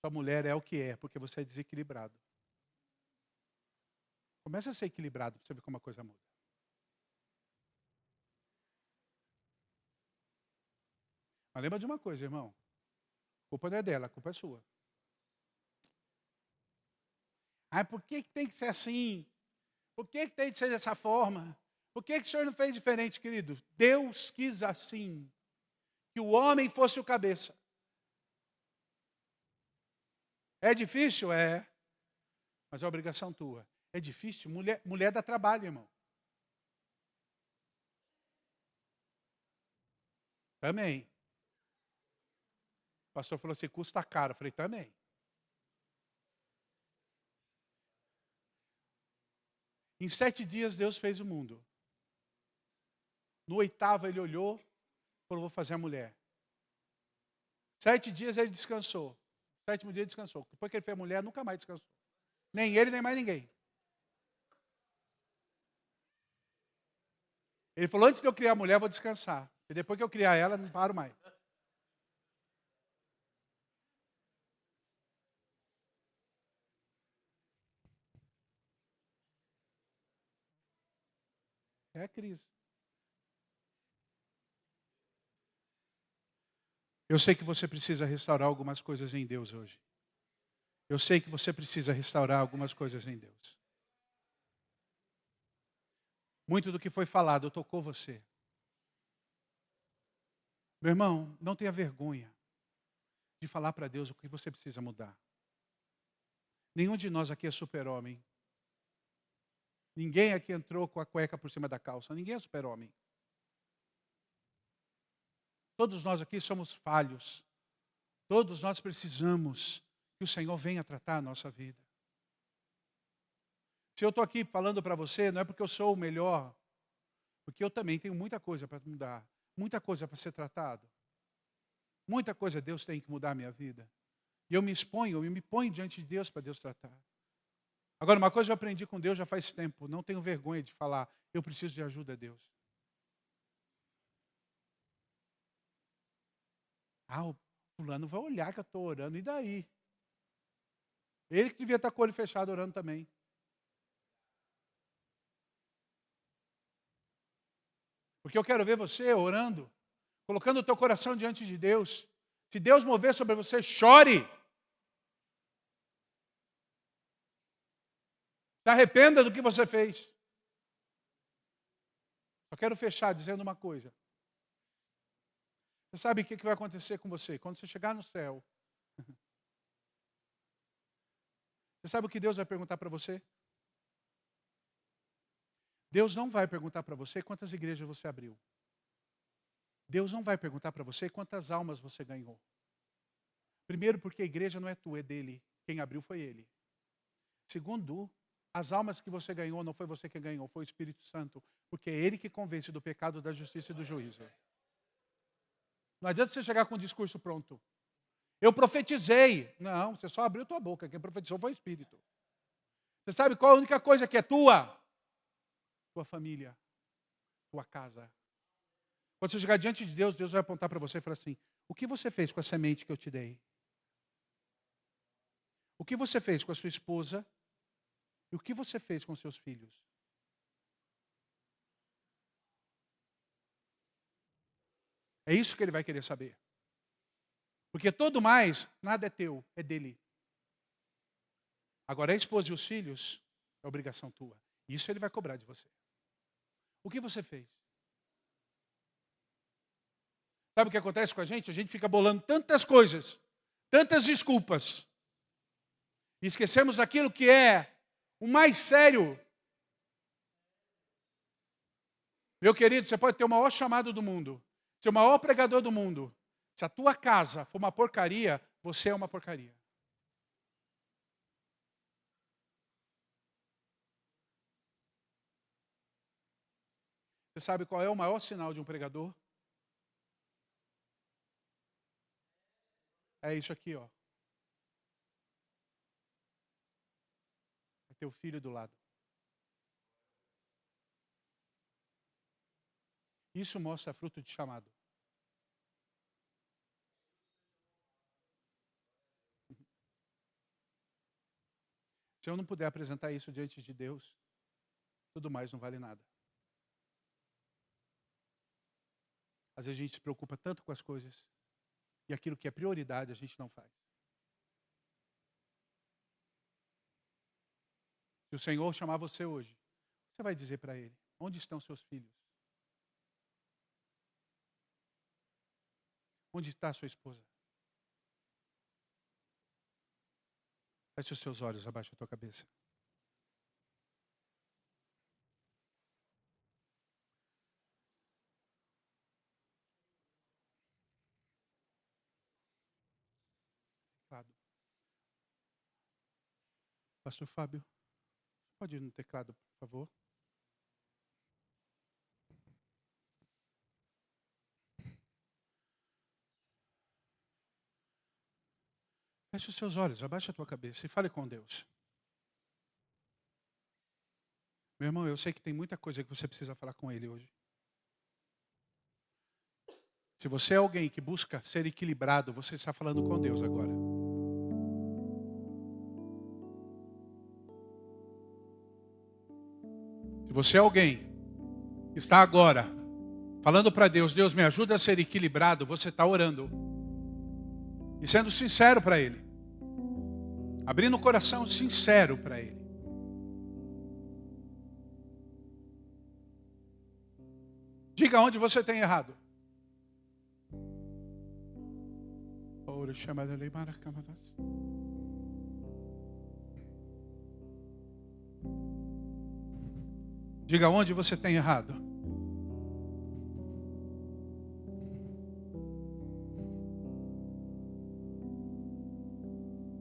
Sua mulher é o que é, porque você é desequilibrado. Comece a ser equilibrado para você ver como a coisa muda. Mas lembra de uma coisa, irmão. A culpa não é dela, a culpa é sua. Ah, por que tem que ser assim? Por que tem que ser dessa forma? Por que o Senhor não fez diferente, querido? Deus quis assim, que o homem fosse o cabeça. É difícil? É. Mas é obrigação tua. É difícil? Mulher dá trabalho, irmão. Também. O pastor falou assim, custa caro. Eu falei, também. Em 7 dias Deus fez o mundo. No 8º ele olhou e falou, vou fazer a mulher. 7 dias ele descansou. 7º dia ele descansou. Depois que ele fez a mulher, nunca mais descansou. Nem ele, nem mais ninguém. Ele falou, antes de eu criar a mulher, eu vou descansar. E depois que eu criar ela, não paro mais. É a crise. Eu sei que você precisa restaurar algumas coisas em Deus hoje. Eu sei que você precisa restaurar algumas coisas em Deus. Muito do que foi falado tocou você. Meu irmão, não tenha vergonha de falar para Deus o que você precisa mudar. Nenhum de nós aqui é super-homem. Ninguém aqui entrou com a cueca por cima da calça. Ninguém é super-homem. Todos nós aqui somos falhos. Todos nós precisamos que o Senhor venha tratar a nossa vida. Se eu estou aqui falando para você, não é porque eu sou o melhor, porque eu também tenho muita coisa para mudar, muita coisa para ser tratado. Muita coisa Deus tem que mudar a minha vida. E eu me ponho diante de Deus para Deus tratar. Agora, uma coisa eu aprendi com Deus já faz tempo, não tenho vergonha de falar, eu preciso de ajuda, Deus. O fulano vai olhar que eu estou orando, e daí? Ele que devia estar com o olho fechado orando também. Porque eu quero ver você orando, colocando o teu coração diante de Deus. Se Deus mover sobre você, chore. Se arrependa do que você fez. Só quero fechar dizendo uma coisa. Você sabe o que vai acontecer com você? Quando você chegar no céu, você sabe o que Deus vai perguntar para você? Deus não vai perguntar para você quantas igrejas você abriu. Deus não vai perguntar para você quantas almas você ganhou. Primeiro, porque a igreja não é tua, é dele. Quem abriu foi ele. Segundo, as almas que você ganhou não foi você que ganhou, foi o Espírito Santo. Porque é ele que convence do pecado, da justiça e do juízo. Não adianta você chegar com um discurso pronto. Eu profetizei. Não, você só abriu tua boca. Quem profetizou foi o Espírito. Você sabe qual é a única coisa que é tua? Tua família. Tua casa. Quando você chegar diante de Deus, Deus vai apontar para você e falar assim, o que você fez com a semente que eu te dei? O que você fez com a sua esposa? E o que você fez com seus filhos? É isso que ele vai querer saber. Porque todo mais, nada é teu, é dele. Agora, a esposa e os filhos, é obrigação tua. Isso ele vai cobrar de você. O que você fez? Sabe o que acontece com a gente? A gente fica bolando tantas coisas, tantas desculpas. E esquecemos aquilo que é o mais sério. Meu querido, você pode ter o maior chamado do mundo, ser o maior pregador do mundo. Se a tua casa for uma porcaria, você é uma porcaria. Você sabe qual é o maior sinal de um pregador? É isso aqui, ó. É teu filho do lado. Isso mostra fruto de chamado. Se eu não puder apresentar isso diante de Deus, tudo mais não vale nada. Às vezes a gente se preocupa tanto com as coisas e aquilo que é prioridade a gente não faz. Se o Senhor chamar você hoje, você vai dizer para Ele, onde estão seus filhos? Onde está sua esposa? Feche os seus olhos, abaixa a tua cabeça. Pastor Fábio, pode ir no teclado, por favor? Feche os seus olhos, abaixa a tua cabeça e fale com Deus. Meu irmão, eu sei que tem muita coisa que você precisa falar com Ele hoje. Se você é alguém que busca ser equilibrado, você está falando com Deus agora. Se você é alguém que está agora falando para Deus, Deus me ajuda a ser equilibrado, você está orando. E sendo sincero para Ele. Abrindo o coração sincero para Ele. Diga onde você tem errado. Diga onde você tem errado.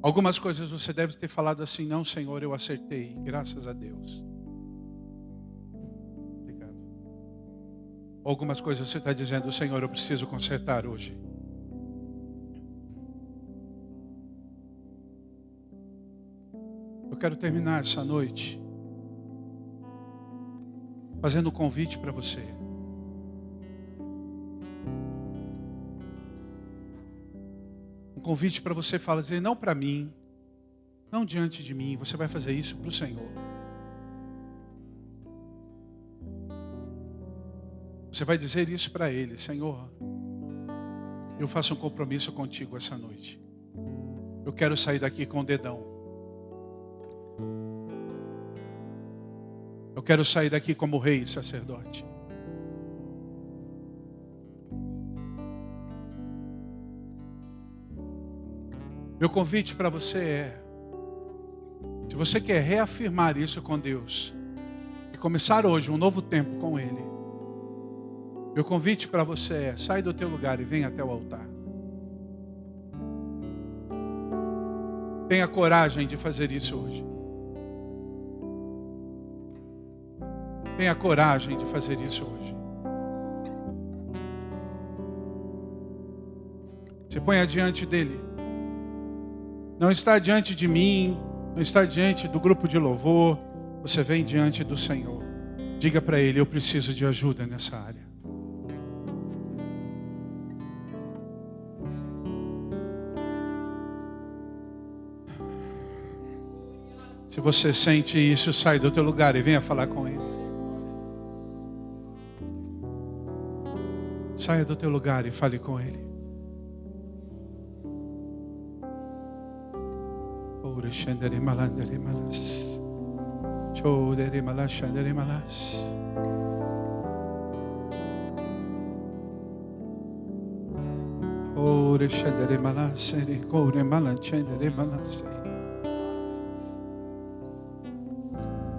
Algumas coisas você deve ter falado assim: não, Senhor, eu acertei, graças a Deus. Obrigado. Algumas coisas você está dizendo: Senhor, eu preciso consertar hoje. Eu quero terminar essa noite fazendo um convite para você. Convite para você fazer, não para mim, não diante de mim, você vai fazer isso para o Senhor. Você vai dizer isso para Ele: Senhor, eu faço um compromisso contigo essa noite. Eu quero sair daqui com o dedão. Eu quero sair daqui como rei e sacerdote. Meu convite para você é: se você quer reafirmar isso com Deus e começar hoje um novo tempo com Ele, meu convite para você é: sai do teu lugar e vem até o altar. Tenha coragem de fazer isso hoje. Tenha coragem de fazer isso hoje. Se ponha diante dele. Não está diante de mim, não está diante do grupo de louvor. Você vem diante do Senhor. Diga para Ele: eu preciso de ajuda nessa área. Se você sente isso, sai do teu lugar e venha falar com Ele. Saia do teu lugar e fale com Ele. Shandere malandere malas, chodere malas, shandere malas. Ore shandere malas, ore malas, shandere malas.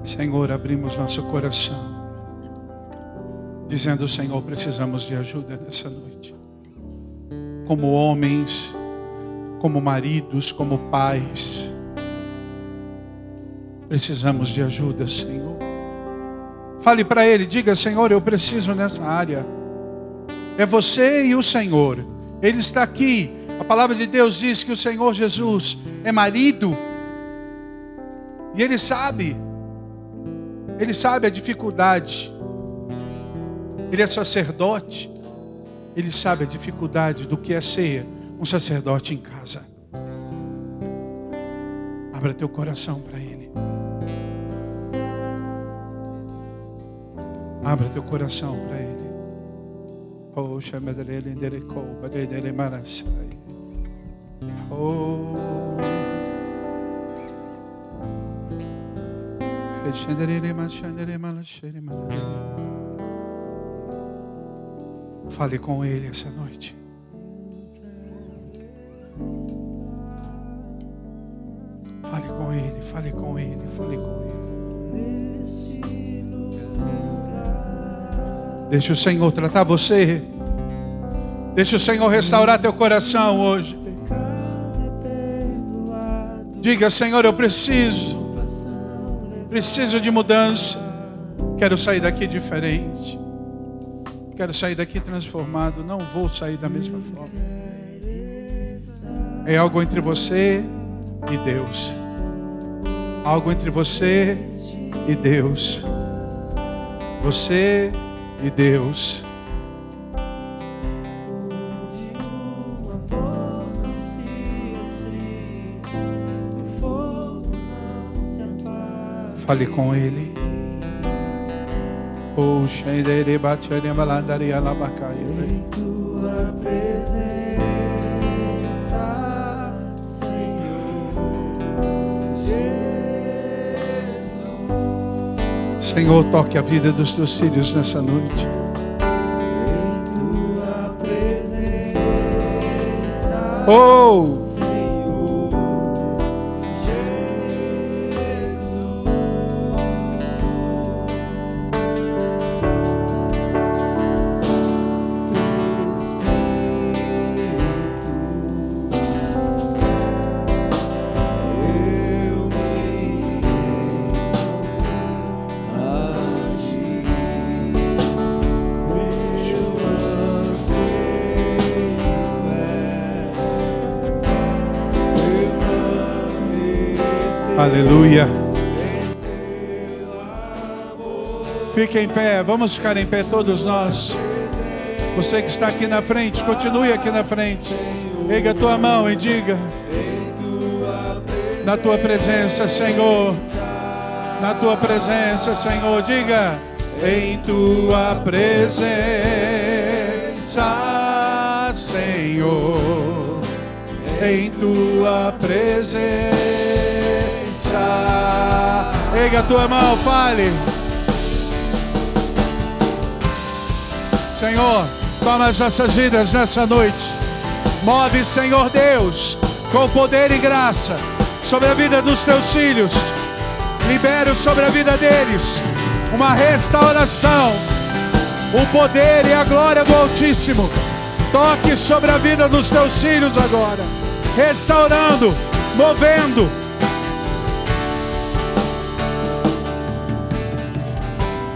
Senhor, abrimos nosso coração, dizendo: Senhor, precisamos de ajuda nessa noite. Como homens, como maridos, como pais, precisamos de ajuda, Senhor. Fale para Ele, diga: Senhor, eu preciso nessa área. É você e o Senhor. Ele está aqui. A palavra de Deus diz que o Senhor Jesus é marido. E Ele sabe a dificuldade. Ele é sacerdote. Ele sabe a dificuldade do que é ser um sacerdote em casa. Abra teu coração para Ele. Abra teu coração para Ele. Oh, chama dele enderecou, badele marasai. Oh, fale com Ele essa noite. Fale com Ele, fale com Ele, fale com Ele. Deixa o Senhor tratar você. Deixa o Senhor restaurar teu coração hoje. Diga: Senhor, eu preciso de mudança. Quero sair daqui diferente. Quero sair daqui transformado. Não vou sair da mesma forma. É algo entre você e Deus. Algo entre você e Deus. Você e Deus. Fale com Ele. Oh, Shendere Bachere Malandari Alabacai. Em tua presença, Senhor Jesus. Senhor, toque a vida dos teus filhos nessa noite. Em tua presença, Oh! Senhor Jesus. Aleluia. Fique em pé, vamos ficar em pé todos nós. Você que está aqui na frente, continue aqui na frente. Erga a tua mão e diga: na tua presença, Senhor. Na tua presença, Senhor. Diga: em tua presença, Senhor. Em tua presença. Erga a tua mão, fale. Senhor, toma as nossas vidas nessa noite. Move, Senhor Deus, com poder e graça sobre a vida dos teus filhos. Libere sobre a vida deles uma restauração, o poder e a glória do Altíssimo. Toque sobre a vida dos teus filhos agora, restaurando, movendo.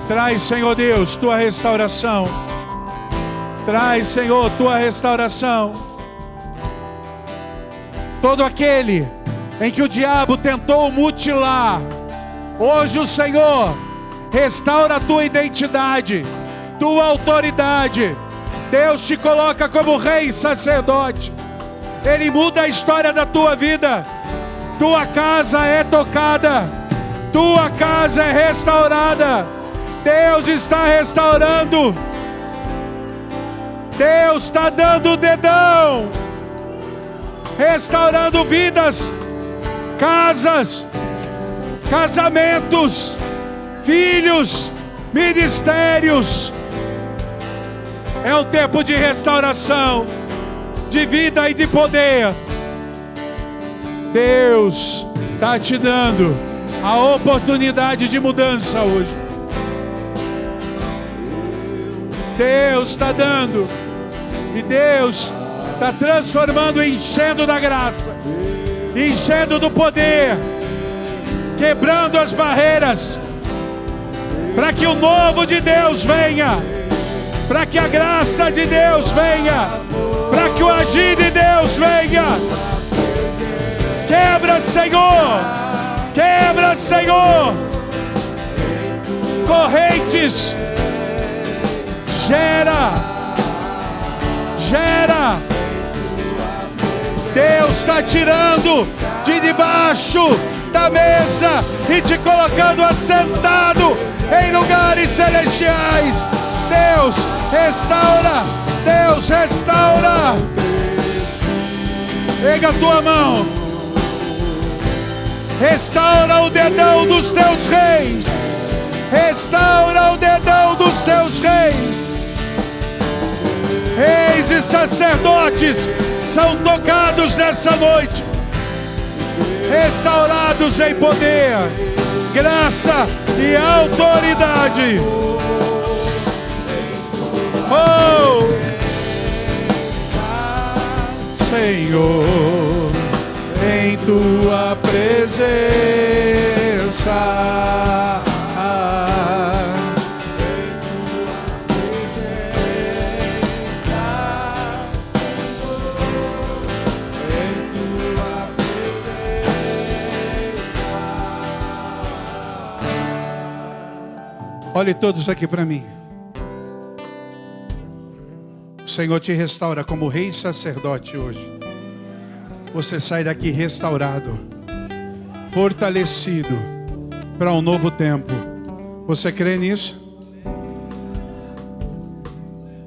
Traz, Senhor Deus, tua restauração. Traz, Senhor, tua restauração. Todo aquele em que o diabo tentou mutilar, hoje o Senhor restaura a tua identidade, tua autoridade. Deus te coloca como rei e sacerdote. Ele muda a história da tua vida. Tua casa é tocada, tua casa é restaurada. Deus está restaurando. Deus está dando o dedão, restaurando vidas, casas, casamentos, filhos, ministérios. É um tempo de restauração, de vida e de poder. Deus está te dando a oportunidade de mudança hoje. Deus está dando. E Deus está transformando, enchendo da graça, enchendo do poder, quebrando as barreiras, para que o novo de Deus venha, para que a graça de Deus venha, para que o agir de Deus venha. Quebra, Senhor, quebra, Senhor, correntes, gera. Deus está tirando de debaixo da mesa e te colocando assentado em lugares celestiais. Deus restaura, Deus restaura. Pega a tua mão, restaura o dedão dos teus reis, restaura o dedão dos teus reis. Reis e sacerdotes são tocados nessa noite, restaurados em poder, graça e autoridade. Oh, Senhor, em tua presença. Olhe todos aqui para mim. O Senhor te restaura como rei e sacerdote hoje. Você sai daqui restaurado, fortalecido para um novo tempo. Você crê nisso?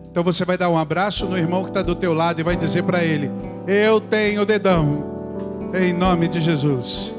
Então você vai dar um abraço no irmão que está do teu lado e vai dizer para ele: eu tenho o dedão, em nome de Jesus.